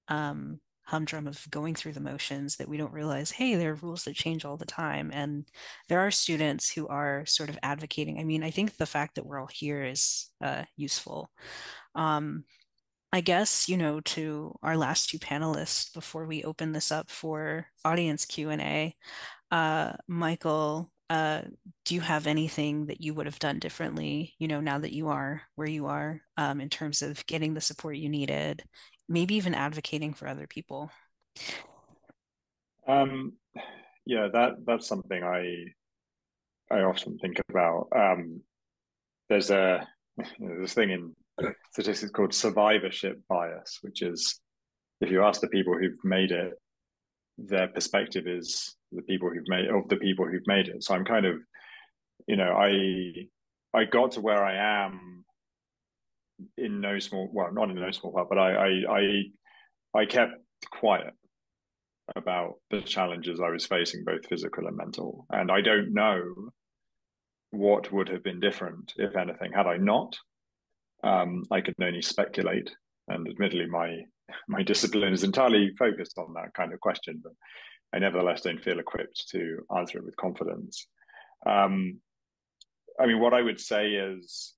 humdrum of going through the motions that we don't realize, hey, there are rules that change all the time. And there are students who are sort of advocating. I mean, I think the fact that we're all here is useful. Um, I guess, to our last two panelists before we open this up for audience Q&A, Michael, do you have anything that you would have done differently, now that you are where you are, in terms of getting the support you needed, maybe even advocating for other people? Yeah, that's something I often think about. There's this thing in statistics called survivorship bias, which is if you ask the people who've made it, their perspective is the people who've made it. So I'm kind of, I got to where I am in no small, well, not in no small part, but I kept quiet about the challenges I was facing, both physical and mental. And I don't know what would have been different, if anything, had I not. I can only speculate, and admittedly, my discipline is entirely focused on that kind of question, but I nevertheless don't feel equipped to answer it with confidence. I mean, what I would say is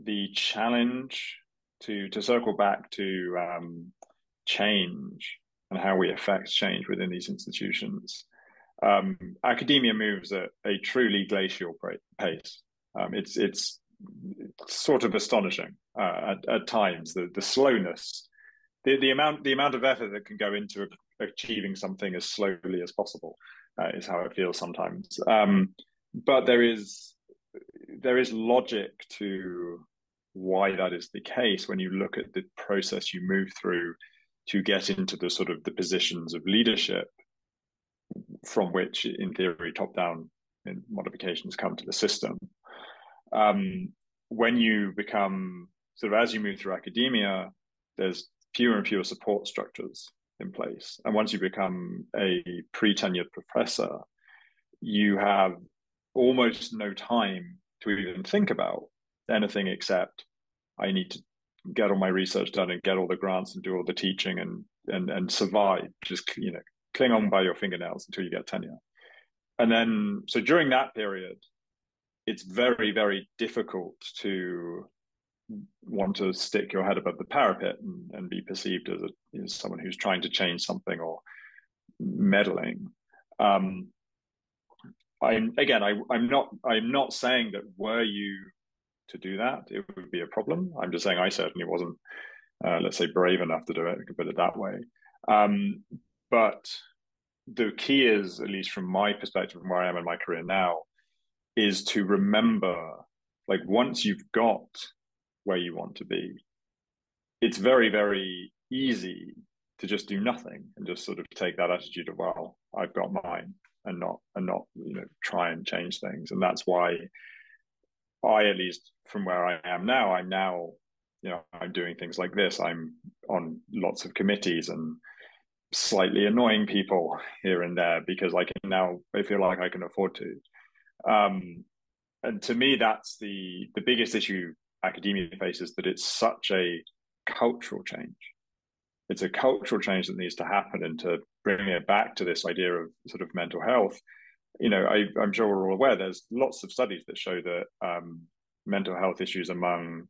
the challenge to circle back to change and how we affect change within these institutions. Academia moves at a truly glacial pace. It's sort of astonishing at times, the slowness, the amount of effort that can go into achieving something as slowly as possible is how it feels sometimes. But there is logic to why that is the case when you look at the process you move through to get into the sort of the positions of leadership from which, in theory, top-down modifications come to the system. When you become sort of, as you move through academia, there's fewer and fewer support structures in place. And once you become a pre-tenured professor, you have almost no time to even think about anything except I need to get all my research done and get all the grants and do all the teaching and survive. Just cling on by your fingernails until you get tenure. And then, so during that period, it's very, very difficult to want to stick your head above the parapet and be perceived as someone who's trying to change something or meddling. I'm not saying that were you to do that, it would be a problem. I'm just saying I certainly wasn't, let's say, brave enough to do it, I could put it that way. But the key is, at least from my perspective, from where I am in my career now, is to remember, like, once you've got where you want to be, it's very, very easy to just do nothing and just sort of take that attitude of, well, I've got mine, and not try and change things. And that's why at least from where I am now, I'm doing things like this. I'm on lots of committees and slightly annoying people here and there because I feel like I can afford to. And to me, that's the biggest issue academia faces, that it's such a cultural change. It's a cultural change that needs to happen, and to bring it back to this idea of sort of mental health. I'm sure we're all aware there's lots of studies that show that mental health issues among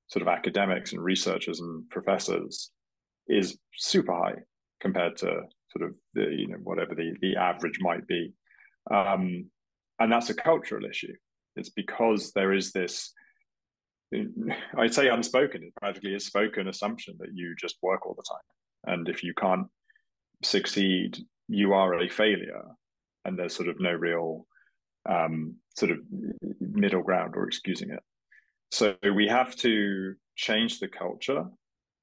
sort of academics and researchers and professors is super high compared to sort of whatever the average might be. And that's a cultural issue. It's because there is this, I'd say unspoken, it practically is spoken assumption that you just work all the time. And if you can't succeed, you are a failure. And there's sort of no real sort of middle ground or excusing it. So we have to change the culture.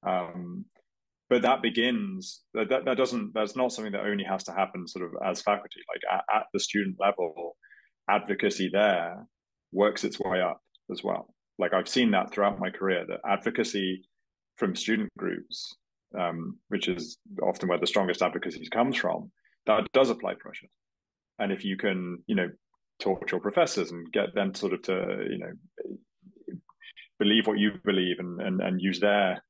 But that begins, that's not something that only has to happen sort of as faculty. Like at the student level, advocacy there works its way up as well. Like I've seen that throughout my career, that advocacy from student groups, which is often where the strongest advocacy comes from, that does apply pressure. And if you can, talk to your professors and get them sort of to, believe what you believe and use their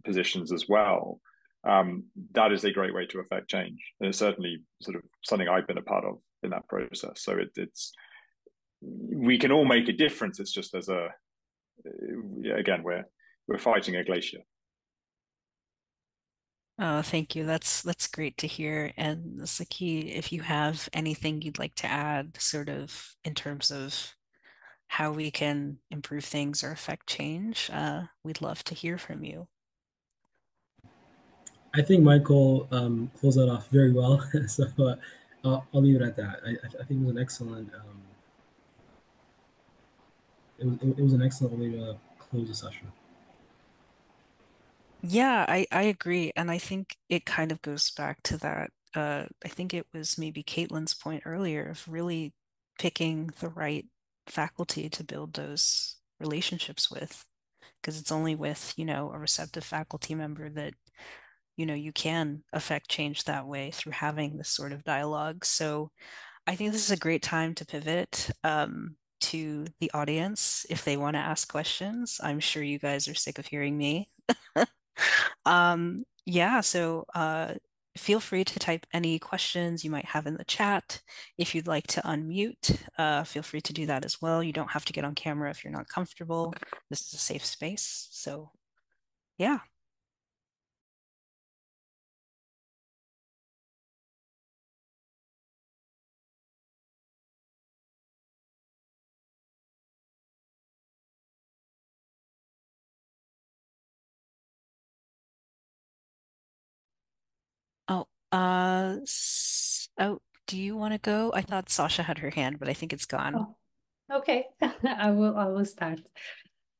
positions as well, that is a great way to affect change. And it's certainly sort of something I've been a part of in that process. So it's we can all make a difference. It's just again, we're fighting a glacier. Oh, thank you. That's great to hear. And Saki, if you have anything you'd like to add, sort of in terms of how we can improve things or affect change, we'd love to hear from you. I think Michael closed that off very well. So I'll leave it at that. I think it was an excellent. It was an excellent way to close the session. Yeah, I agree. And I think it kind of goes back to that. I think it was maybe Caitlin's point earlier of really picking the right faculty to build those relationships with, because it's only with, a receptive faculty member that, you can affect change that way through having this sort of dialogue. So I think this is a great time to pivot to the audience if they want to ask questions. I'm sure you guys are sick of hearing me. Yeah, so feel free to type any questions you might have in the chat. If you'd like to unmute, feel free to do that as well. You don't have to get on camera if you're not comfortable. This is a safe space. So, yeah. Oh, oh, do you want to go? I thought Sasha had her hand, but I think it's gone. Oh, okay. I will start.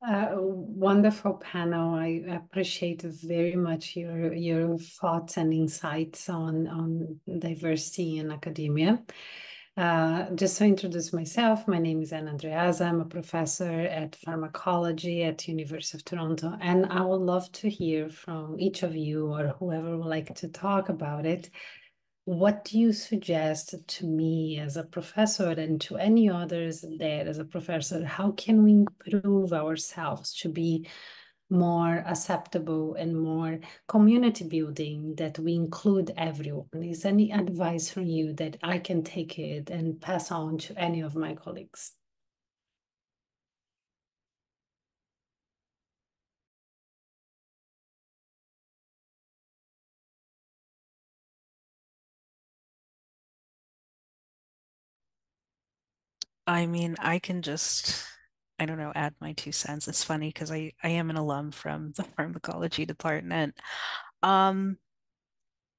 Wonderful panel. I appreciate very much your thoughts and insights on diversity in academia. Just to introduce myself, my name is Ana Andreasa. I'm a professor at pharmacology at University of Toronto, and I would love to hear from each of you or whoever would like to talk about it. What do you suggest to me as a professor and to any others there as a professor? How can we improve ourselves to be more acceptable and more community building, that we include everyone? Is any advice from you that I can take it and pass on to any of my colleagues? I mean, I can just, I don't know, add my 2 cents. It's funny because I am an alum from the pharmacology department. Um,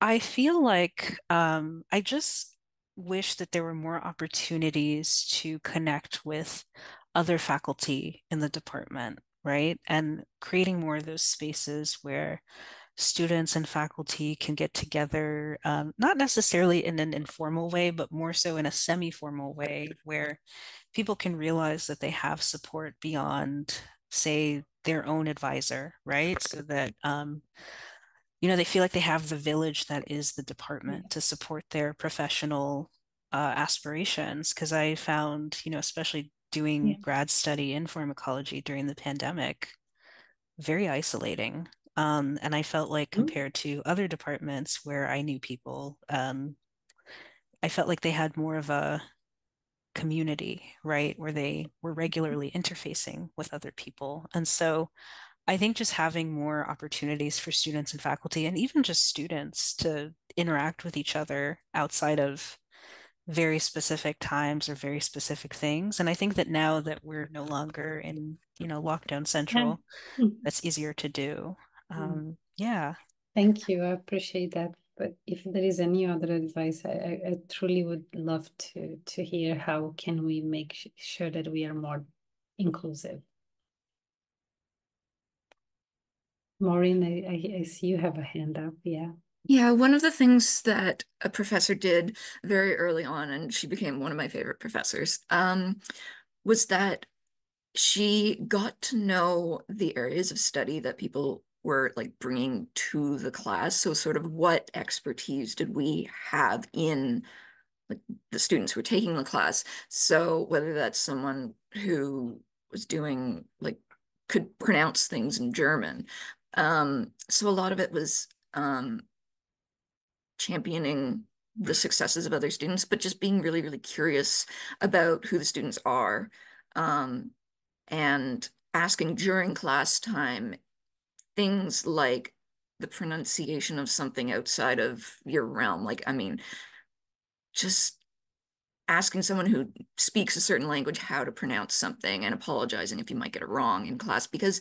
I feel like I just wish that there were more opportunities to connect with other faculty in the department, right? And creating more of those spaces where students and faculty can get together, not necessarily in an informal way, but more so in a semi-formal way where people can realize that they have support beyond, say, their own advisor, right? So that they feel like they have the village that is the Yeah. department to support their professional aspirations. Because I found, especially Yeah. doing grad study in pharmacology during the pandemic, very isolating. And I felt like Mm. compared to other departments where I knew people, I felt like they had more of a community, right, where they were regularly interfacing with other people. And so I think just having more opportunities for students and faculty, and even just students to interact with each other outside of very specific times or very specific things. And I think that now that we're no longer in, lockdown Yeah. central, Mm. that's easier to do. Mm. Yeah. Thank you. I appreciate that. But if there is any other advice, I truly would love to hear how can we make sure that we are more inclusive. Maureen, I see you have a hand up. Yeah. Yeah, one of the things that a professor did very early on, and she became one of my favorite professors, was that she got to know the areas of study that people were like bringing to the class. So sort of what expertise did we have in like the students who were taking the class? So whether that's someone who was doing like could pronounce things in German. So a lot of it was championing the successes of other students, but just being really, really curious about who the students are, and asking during class time things like the pronunciation of something outside of your realm. Like, I mean, just asking someone who speaks a certain language how to pronounce something and apologizing if you might get it wrong in class, because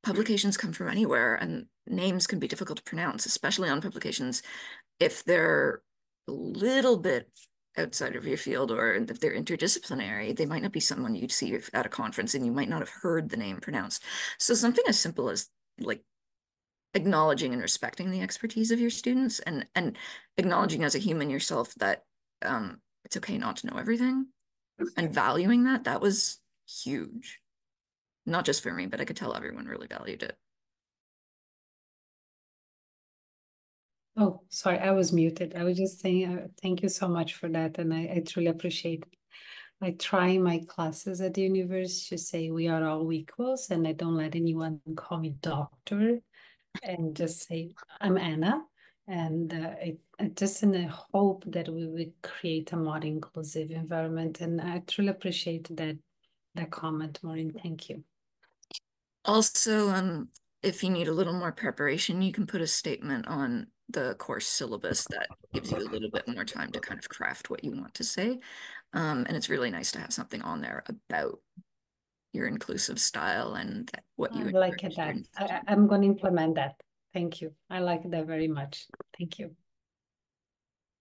publications come from anywhere and names can be difficult to pronounce, especially on publications if they're a little bit outside of your field, or if they're interdisciplinary, they might not be someone you'd see at a conference and you might not have heard the name pronounced. So something as simple as like acknowledging and respecting the expertise of your students, and acknowledging as a human yourself that it's okay not to know everything, and valuing that was huge. Not just for me, but I could tell everyone really valued it. Oh, sorry, I was muted. I was just saying thank you so much for that, and I truly appreciate it. I try in my classes at the university to say we are all equals, and I don't let anyone call me doctor, and just say I'm Anna. And just in the hope that we will create a more inclusive environment. And I truly appreciate that comment, Maureen. Thank you. Also, if you need a little more preparation, you can put a statement on the course syllabus that gives you a little bit more time to kind of craft what you want to say. And it's really nice to have something on there about your inclusive style and what you I encourage like that. students to do. I'm going to implement that. Thank you. I like that very much. Thank you.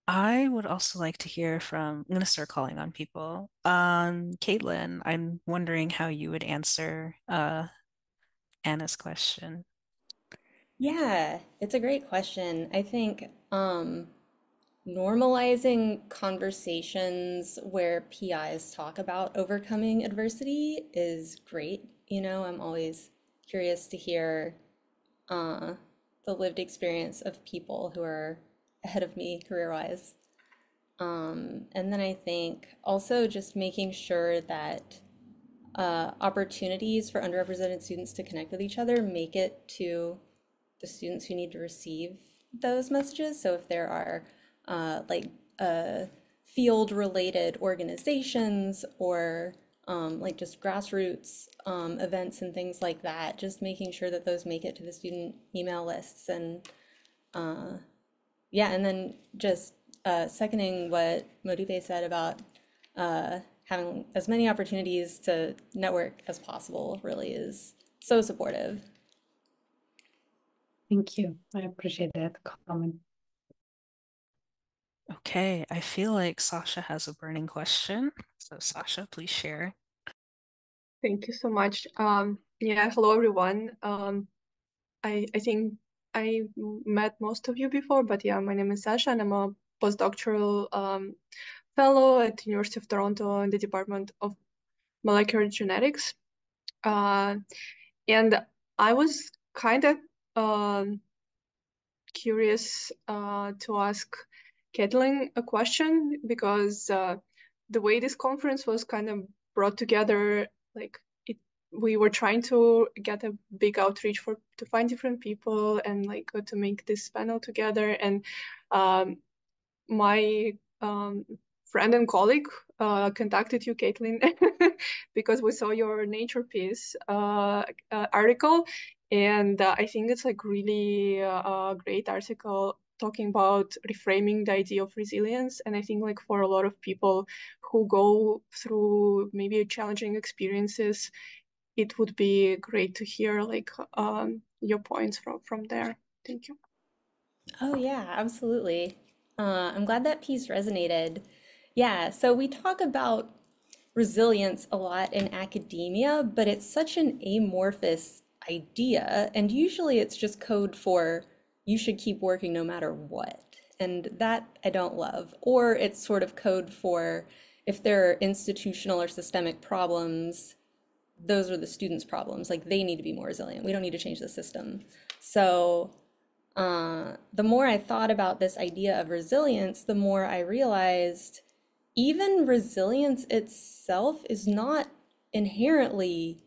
I would also like to hear from, I'm going to start calling on people. Caitlin, I'm wondering how you would answer Anna's question. Yeah, it's a great question. I think normalizing conversations where PIs talk about overcoming adversity is great. I'm always curious to hear uh, the lived experience of people who are ahead of me career-wise. And then I think also just making sure that opportunities for underrepresented students to connect with each other make it to the students who need to receive those messages. So if there are like field related organizations or like just grassroots events and things like that, just making sure that those make it to the student email lists. And yeah, and then just seconding what Modipe said about having as many opportunities to network as possible really is so supportive. Thank you. I appreciate that comment. Okay, I feel like Sasha has a burning question. So Sasha, please share. Thank you so much. Yeah, hello everyone. I think I met most of you before, but yeah, my name is Sasha and I'm a postdoctoral fellow at the University of Toronto in the Department of Molecular Genetics. And I was kind of curious to ask Caitlin a question because the way this conference was kind of brought together, like we were trying to get a big outreach to find different people and like to make this panel together. And my friend and colleague contacted you, Caitlin, because we saw your Nature piece article, and I think it's like really a great article talking about reframing the idea of resilience. And I think like for a lot of people who go through maybe challenging experiences, it would be great to hear like your points from there. Thank you. Oh, yeah, absolutely. I'm glad that piece resonated. Yeah, so we talk about resilience a lot in academia, but it's such an amorphous idea. And usually it's just code for you should keep working no matter what. And that I don't love. Or it's sort of code for if there are institutional or systemic problems, those are the students' problems. Like they need to be more resilient. We don't need to change the system. So the more I thought about this idea of resilience, the more I realized even resilience itself is not inherently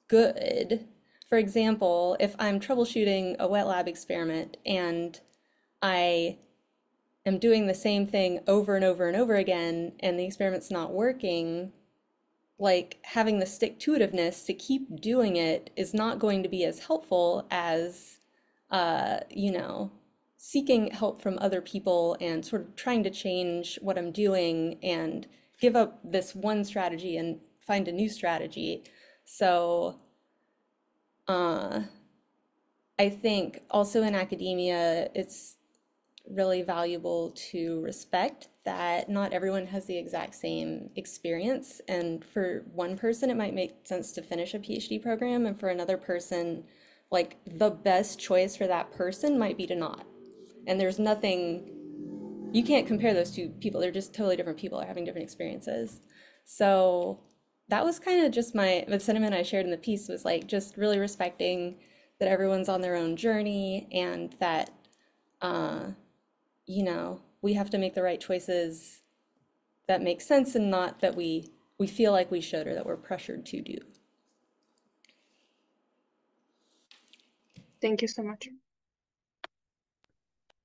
good for example, if I'm troubleshooting a wet lab experiment and I am doing the same thing over and over and over again and the experiment's not working, like having the stick-to-itiveness to keep doing it is not going to be as helpful as, you know, seeking help from other people and sort of trying to change what I'm doing and give up this one strategy and find a new strategy. So, uh, I think also in academia, it's really valuable to respect that not everyone has the exact same experience. And for one person, it might make sense to finish a PhD program, and for another person, like the best choice for that person might be to not. And there's nothing, you can't compare those two people. They're just totally different people, are having different experiences. So that was kind of just the sentiment I shared in the piece was like just really respecting that everyone's on their own journey and that uh, you know, we have to make the right choices that make sense and not that we feel like we should or that we're pressured to do. Thank you so much.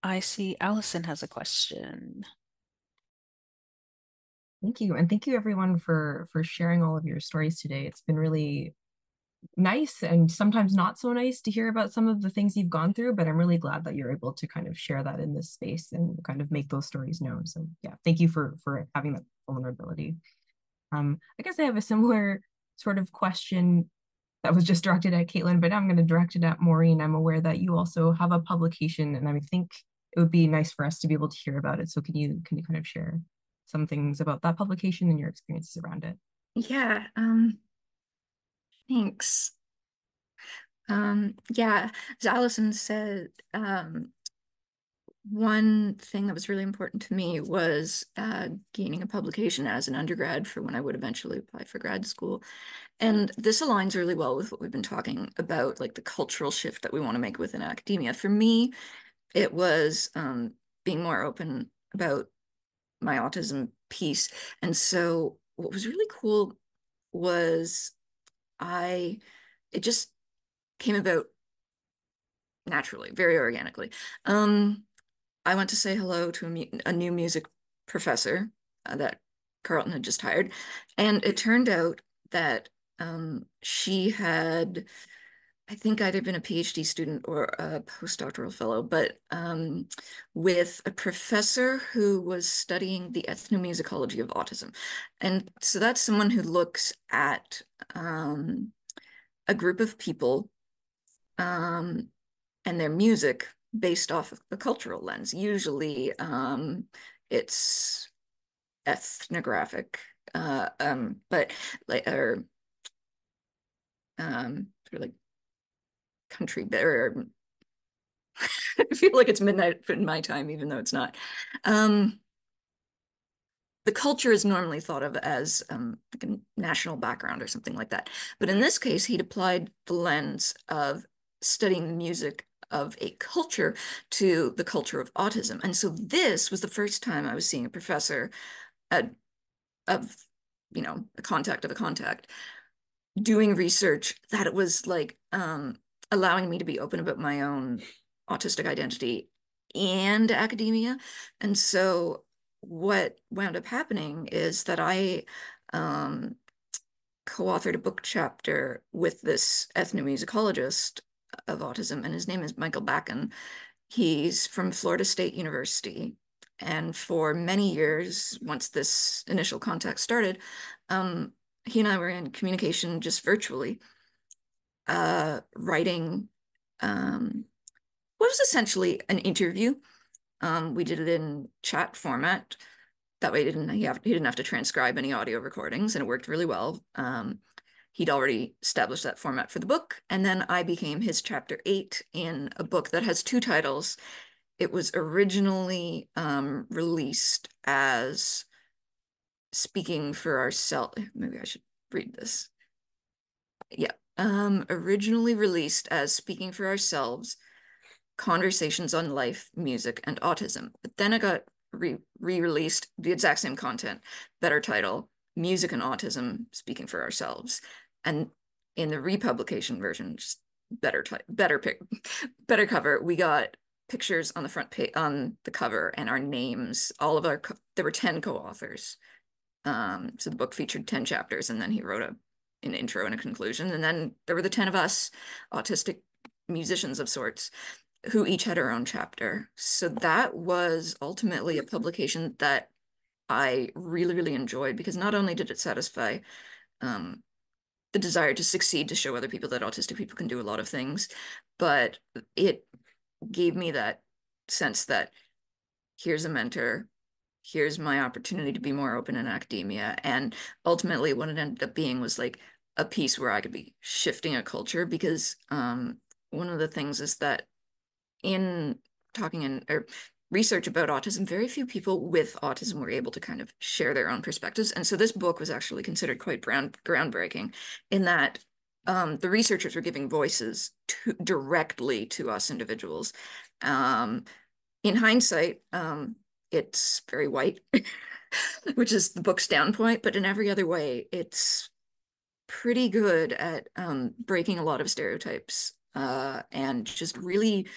I see Allison has a question. Thank you. And thank you everyone for sharing all of your stories today. It's been really nice and sometimes not so nice to hear about some of the things you've gone through, but I'm really glad that you're able to kind of share that in this space and kind of make those stories known. So yeah, thank you for having that vulnerability. I guess I have a similar sort of question that was just directed at Caitlin, but I'm going to direct it at Maureen. I'm aware that you also have a publication, and I think it would be nice for us to be able to hear about it. So can you kind of share some things about that publication and your experiences around it? Yeah, thanks. Yeah, as Allison said, one thing that was really important to me was gaining a publication as an undergrad for when I would eventually apply for grad school. And this aligns really well with what we've been talking about, like the cultural shift that we want to make within academia. For me, it was being more open about my autism piece. And so what was really cool was it just came about naturally, very organically. I went to say hello to a new music professor that Carleton had just hired. And it turned out that she had, I think, either been a PhD student or a postdoctoral fellow, but with a professor who was studying the ethnomusicology of autism. And so that's someone who looks at a group of people and their music based off of a cultural lens. Usually it's ethnographic, but like, or sort of like country, or I feel like it's midnight in my time, even though it's not. The culture is normally thought of as like a national background or something like that. But in this case, he'd applied the lens of studying the music of a culture to the culture of autism. And so this was the first time I was seeing a professor of, you know, a contact of a contact doing research that it was like allowing me to be open about my own autistic identity and academia. And so what wound up happening is that I co-authored a book chapter with this ethnomusicologist of autism, and his name is Michael Bakken. He's from Florida State University. And for many years, once this initial contact started, he and I were in communication just virtually, writing what was essentially an interview. We did it in chat format. That way he didn't have to transcribe any audio recordings, and it worked really well. He'd already established that format for the book, and then I became his chapter 8 in a book that has 2 titles. It was originally released as Speaking for Ourselves. Maybe I should read this. Yeah. Originally released as Speaking for Ourselves, Conversations on Life, Music, and Autism. But then it got re-released, the exact same content, better title, Music and Autism, Speaking for Ourselves. And in the republication version, just better cover. We got pictures on the front page on the cover and our names. There were 10 co-authors. So the book featured 10 chapters, and then he wrote an intro and a conclusion. And then there were the 10 of us, autistic musicians of sorts, who each had our own chapter. So that was ultimately a publication that I really, really enjoyed, because not only did it satisfy the desire to succeed, to show other people that autistic people can do a lot of things, but it gave me that sense that here's a mentor, here's my opportunity to be more open in academia. And ultimately what it ended up being was like a piece where I could be shifting a culture, because one of the things is that in talking in or research about autism, very few people with autism were able to kind of share their own perspectives. And so this book was actually considered quite groundbreaking in that the researchers were giving voices directly to us individuals. In hindsight, it's very white, which is the book's down point, but in every other way, it's pretty good at breaking a lot of stereotypes and just really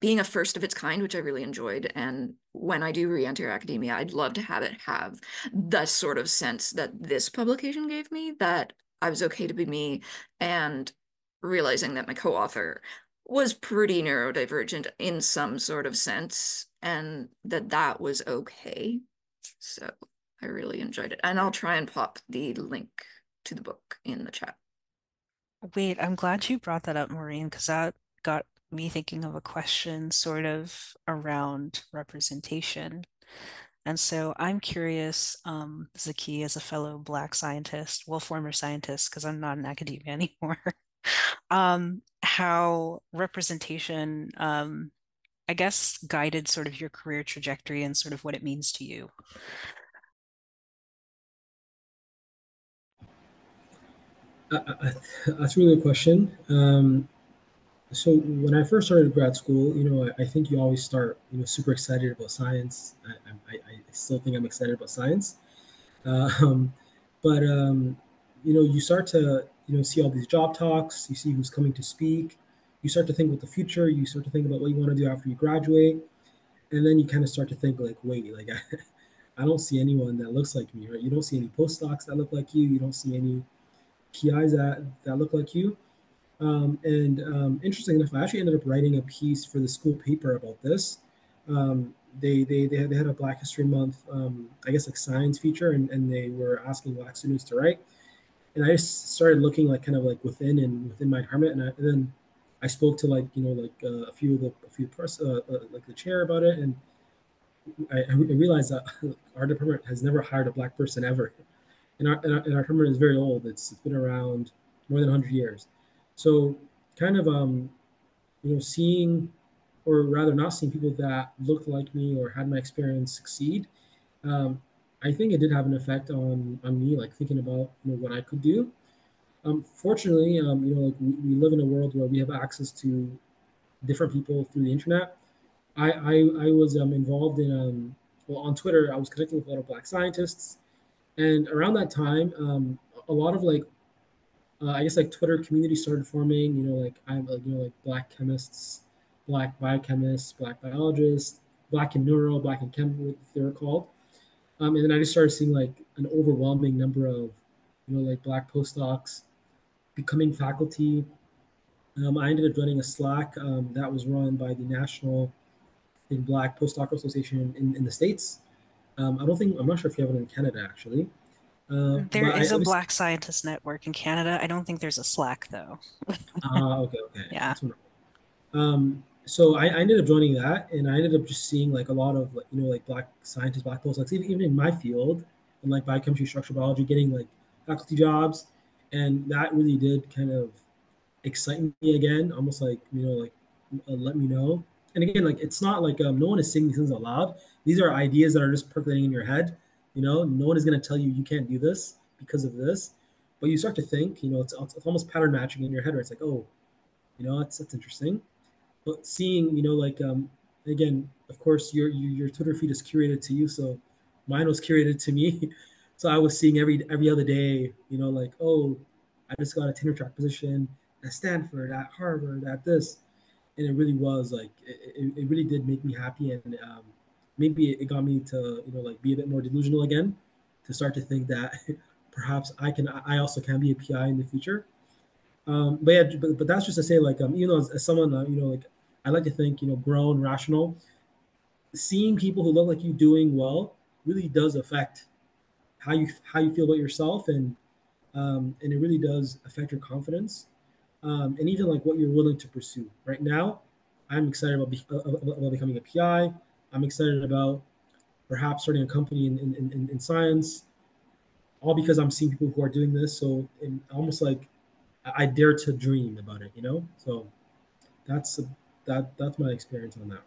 being a first of its kind, which I really enjoyed. And when I do re-enter academia, I'd love to have it have the sort of sense that this publication gave me, that I was okay to be me, and realizing that my co-author was pretty neurodivergent in some sort of sense, and that was okay. So I really enjoyed it. And I'll try and pop the link to the book in the chat. Wait, I'm glad you brought that up, Maureen, because that got me thinking of a question sort of around representation. And so I'm curious, Zaki, as a fellow Black scientist, well, former scientist, because I'm not in academia anymore, how representation, I guess, guided sort of your career trajectory and sort of what it means to you. That's a really good question. So when I first started grad school, I think you always start, super excited about science. I still think I'm excited about science. Um, but you start to, see all these job talks. You see who's coming to speak. You start to think about the future. You start to think about what you want to do after you graduate, and then you kind of start to think like, wait, like I don't see anyone that looks like me, right? You don't see any postdocs that look like you. You don't see any PIs that look like you. And interesting enough, I actually ended up writing a piece for the school paper about this. They had a Black History Month, I guess like science feature, and they were asking Black students to write. And I just started looking like kind of like within my department, and then I spoke to like a few press like the chair about it, and I realized that our department has never hired a Black person ever, and our department is very old. It's been around more than 100 years. So kind of seeing, or rather not seeing, people that looked like me or had my experience succeed, um, I think it did have an effect on me, like thinking about what I could do. Fortunately, like we live in a world where we have access to different people through the internet. I was involved in well, on Twitter. I was connecting with a lot of Black scientists, and around that time, a lot of like I guess like Twitter community started forming. Like I'm like like Black chemists, Black biochemists, Black biologists, Black in neuro, Black in chem, what they were called. And then I just started seeing like an overwhelming number of like Black postdocs becoming faculty. I ended up joining a Slack that was run by the National in Black Postdoc Association in the States. I'm not sure if you have it in Canada actually. There But is I a just, Black Scientist Network in Canada. I don't think there's a Slack though. okay. Yeah. That's wonderful. So I ended up joining that, and I ended up just seeing like a lot of like, like Black scientists, Black postdocs, even in my field, in like biochemistry, structural biology, getting like faculty jobs, and that really did kind of excite me again, almost like like let me know. And again, like it's not like no one is saying these things out loud. These are ideas that are just percolating in your head. No one is going to tell you you can't do this because of this, but you start to think. It's almost pattern matching in your head, where it's like, oh, that's interesting. But seeing, like again, of course, your Twitter feed is curated to you, so mine was curated to me. So I was seeing every other day, like, oh, I just got a tenure track position. at Stanford, at Harvard, at this, and it really was like it really did make me happy, and maybe it got me to like be a bit more delusional again, to start to think that perhaps I also can be a PI in the future. But yeah, but that's just to say, like, as someone, like, I like to think, grown, rational, seeing people who look like you doing well really does affect how you feel about yourself, and it really does affect your confidence, and even like what you're willing to pursue. Right now, I'm excited about becoming a PI. I'm excited about perhaps starting a company in science, all because I'm seeing people who are doing this. So almost like I dare to dream about it. So that's that's my experience on that.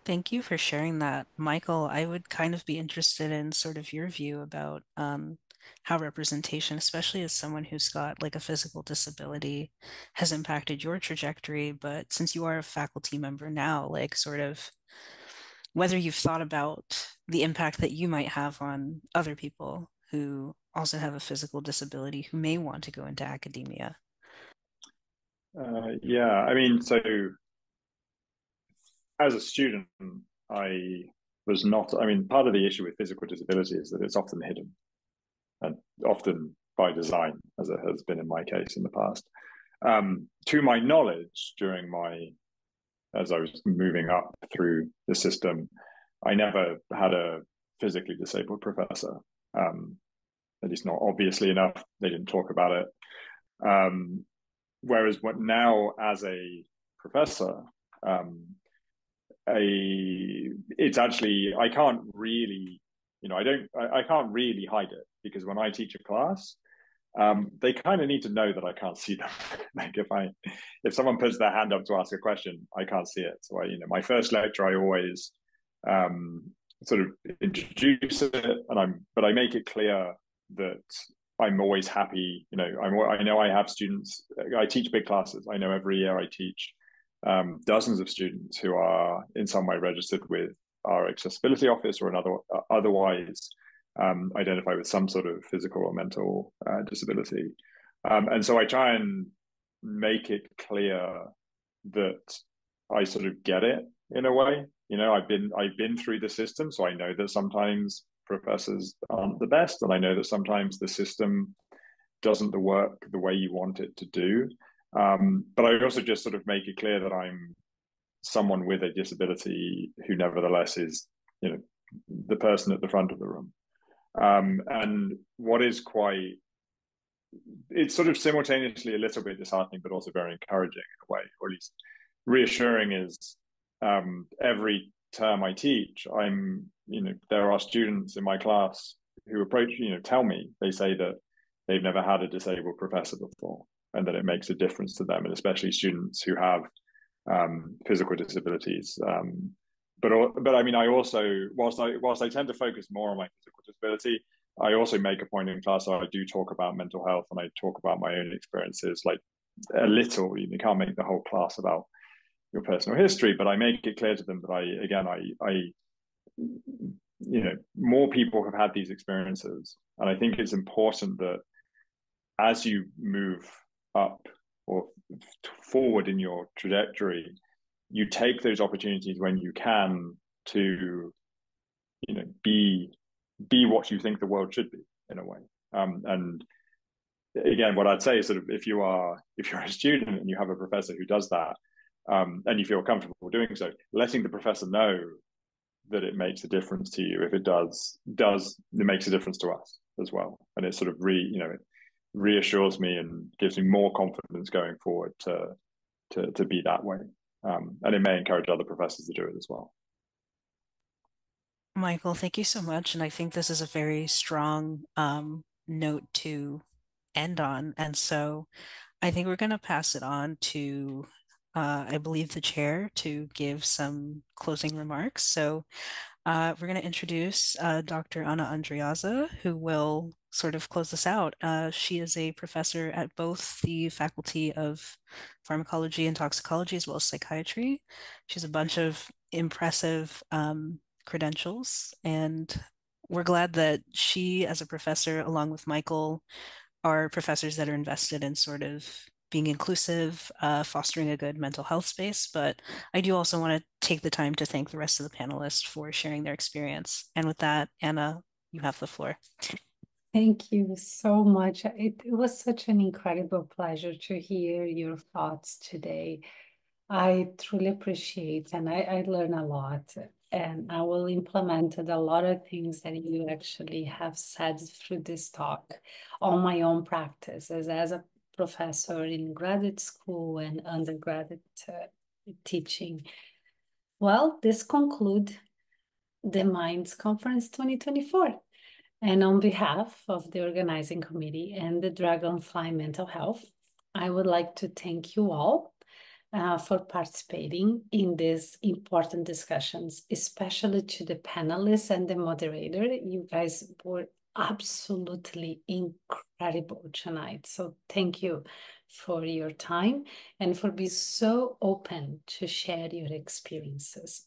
Thank you for sharing that. Michael, I would kind of be interested in sort of your view about how representation, especially as someone who's got like a physical disability, has impacted your trajectory. But since you are a faculty member now, like sort of whether you've thought about the impact that you might have on other people who also have a physical disability who may want to go into academia. Yeah, I mean, so as a student, I was not, I mean, part of the issue with physical disability is that it's often hidden, and often by design, as it has been in my case in the past. To my knowledge, as I was moving up through the system, I never had a physically disabled professor. At least not obviously enough. They didn't talk about it. Whereas now, as a professor, it's actually, I can't really, I can't really hide it, because when I teach a class, they kind of need to know that I can't see them. Like if someone puts their hand up to ask a question, I can't see it. So my first lecture, I always sort of introduce it, but I make it clear that I'm always happy. I know I have students. I teach big classes. I know every year I teach dozens of students who are in some way registered with our accessibility office or otherwise identify with some sort of physical or mental disability. And so I try and make it clear that I sort of get it in a way. I've been through the system, so I know that sometimes professors aren't the best, and I know that sometimes the system doesn't work the way you want it to do. But I also just sort of make it clear that I'm someone with a disability who nevertheless is, the person at the front of the room. And what is it's sort of simultaneously a little bit disheartening, but also very encouraging in a way, or at least reassuring, is every term I teach, there are students in my class who tell me, they say that they've never had a disabled professor before, and that it makes a difference to them, and especially students who have physical disabilities. But I mean, I also, whilst I tend to focus more on my physical disability, I also make a point in class where I do talk about mental health, and I talk about my own experiences, like a little. You can't make the whole class about your personal history, but I make it clear to them that more people have had these experiences, and I think it's important that as you move up or forward in your trajectory, you take those opportunities when you can to, be what you think the world should be in a way. And again, what I'd say is sort of if you're a student and you have a professor who does that, and you feel comfortable doing so, letting the professor know that it makes a difference to you. If it does, it makes a difference to us as well. And it sort of it reassures me and gives me more confidence going forward to be that way. And it may encourage other professors to do it as well. Michael, thank you so much. And I think this is a very strong note to end on. And so I think we're going to pass it on to, I believe, the chair to give some closing remarks. So we're going to introduce Dr. Anna Andreaza, who will sort of close this out. She is a professor at both the Faculty of Pharmacology and Toxicology as well as Psychiatry. She has a bunch of impressive credentials, and we're glad that she, as a professor, along with Michael, are professors that are invested in sort of being inclusive, fostering a good mental health space. But I do also want to take the time to thank the rest of the panelists for sharing their experience. And with that, Anna, you have the floor. Thank you so much. It was such an incredible pleasure to hear your thoughts today. I truly appreciate, and I learn a lot, and I will implement a lot of things that you actually have said through this talk on my own practice as a professor in graduate school and undergraduate teaching. Well, this concludes the Minds Conference 2024. And on behalf of the organizing committee and the Dragonfly Mental Health, I would like to thank you all for participating in these important discussions, especially to the panelists and the moderator. You guys were absolutely incredible tonight. So thank you for your time and for being so open to share your experiences.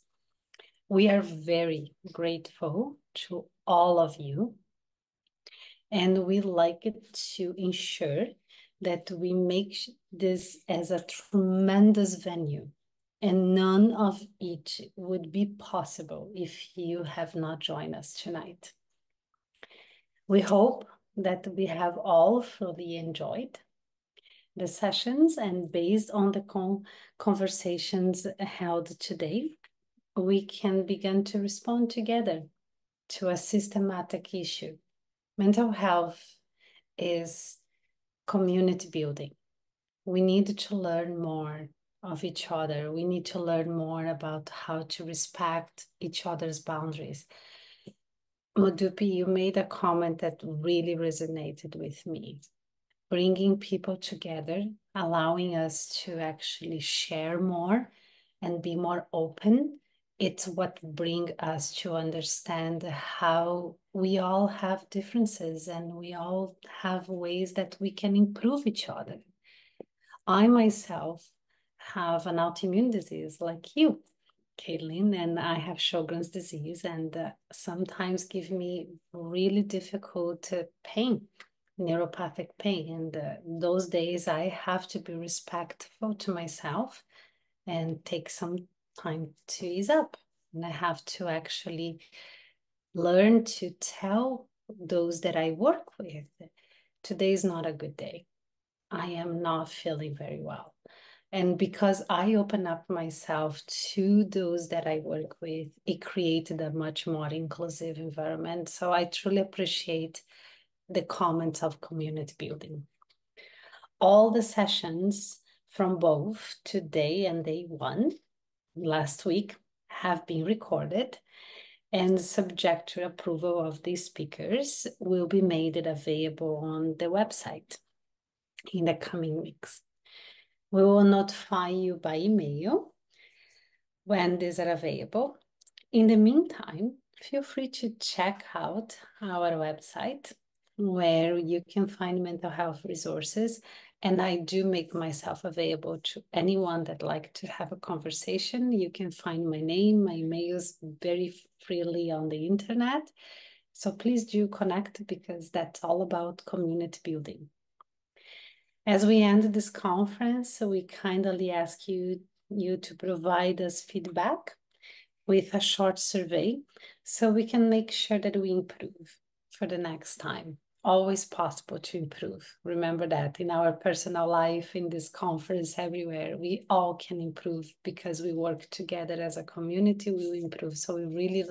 We are very grateful to all of you, and we like to ensure that we make this as a tremendous venue, and none of it would be possible if you have not joined us tonight. We hope that we have all fully enjoyed the sessions, and based on the conversations held today, we can begin to respond together to a systematic issue. Mental health is community building. We need to learn more of each other. We need to learn more about how to respect each other's boundaries. Modupi, you made a comment that really resonated with me. Bringing people together, allowing us to actually share more and be more open. It's what brings us to understand how we all have differences and we all have ways that we can improve each other. I myself have an autoimmune disease like you, Caitlin, and I have Sjogren's disease, and sometimes give me really difficult pain, neuropathic pain. And those days I have to be respectful to myself and take some time to ease up. And I have to actually learn to tell those that I work with, today is not a good day. I am not feeling very well. And because I open up myself to those that I work with, it created a much more inclusive environment. So I truly appreciate the comments of community building. All the sessions from both today and day one, last week, have been recorded, and subject to approval of the speakers, will be made available on the website in the coming weeks. We will notify you by email when these are available. In the meantime, feel free to check out our website where you can find mental health resources. And I do make myself available to anyone that like to have a conversation. You can find my name, my emails very freely on the internet. So please do connect, because that's all about community building. As we end this conference, we kindly ask you to provide us feedback with a short survey so we can make sure that we improve for the next time. Always possible to improve. Remember that in our personal life, in this conference, everywhere, we all can improve because we work together as a community, we will improve. So we really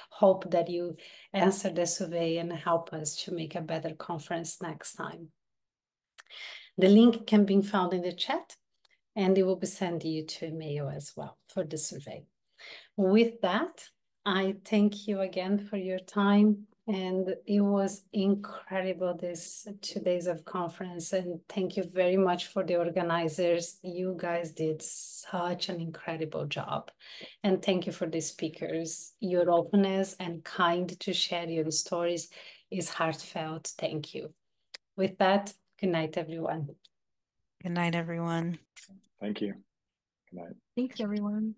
hope that you answer the survey and help us to make a better conference next time. The link can be found in the chat, and it will be sent you to email as well for the survey. With that, I thank you again for your time, and it was incredible this 2 days of conference, and thank you very much for the organizers. You guys did such an incredible job, and thank you for the speakers. Your openness and kind to share your stories is heartfelt. Thank you. With that, good night, everyone. Good night, everyone. Thank you. Good night. Thanks, everyone.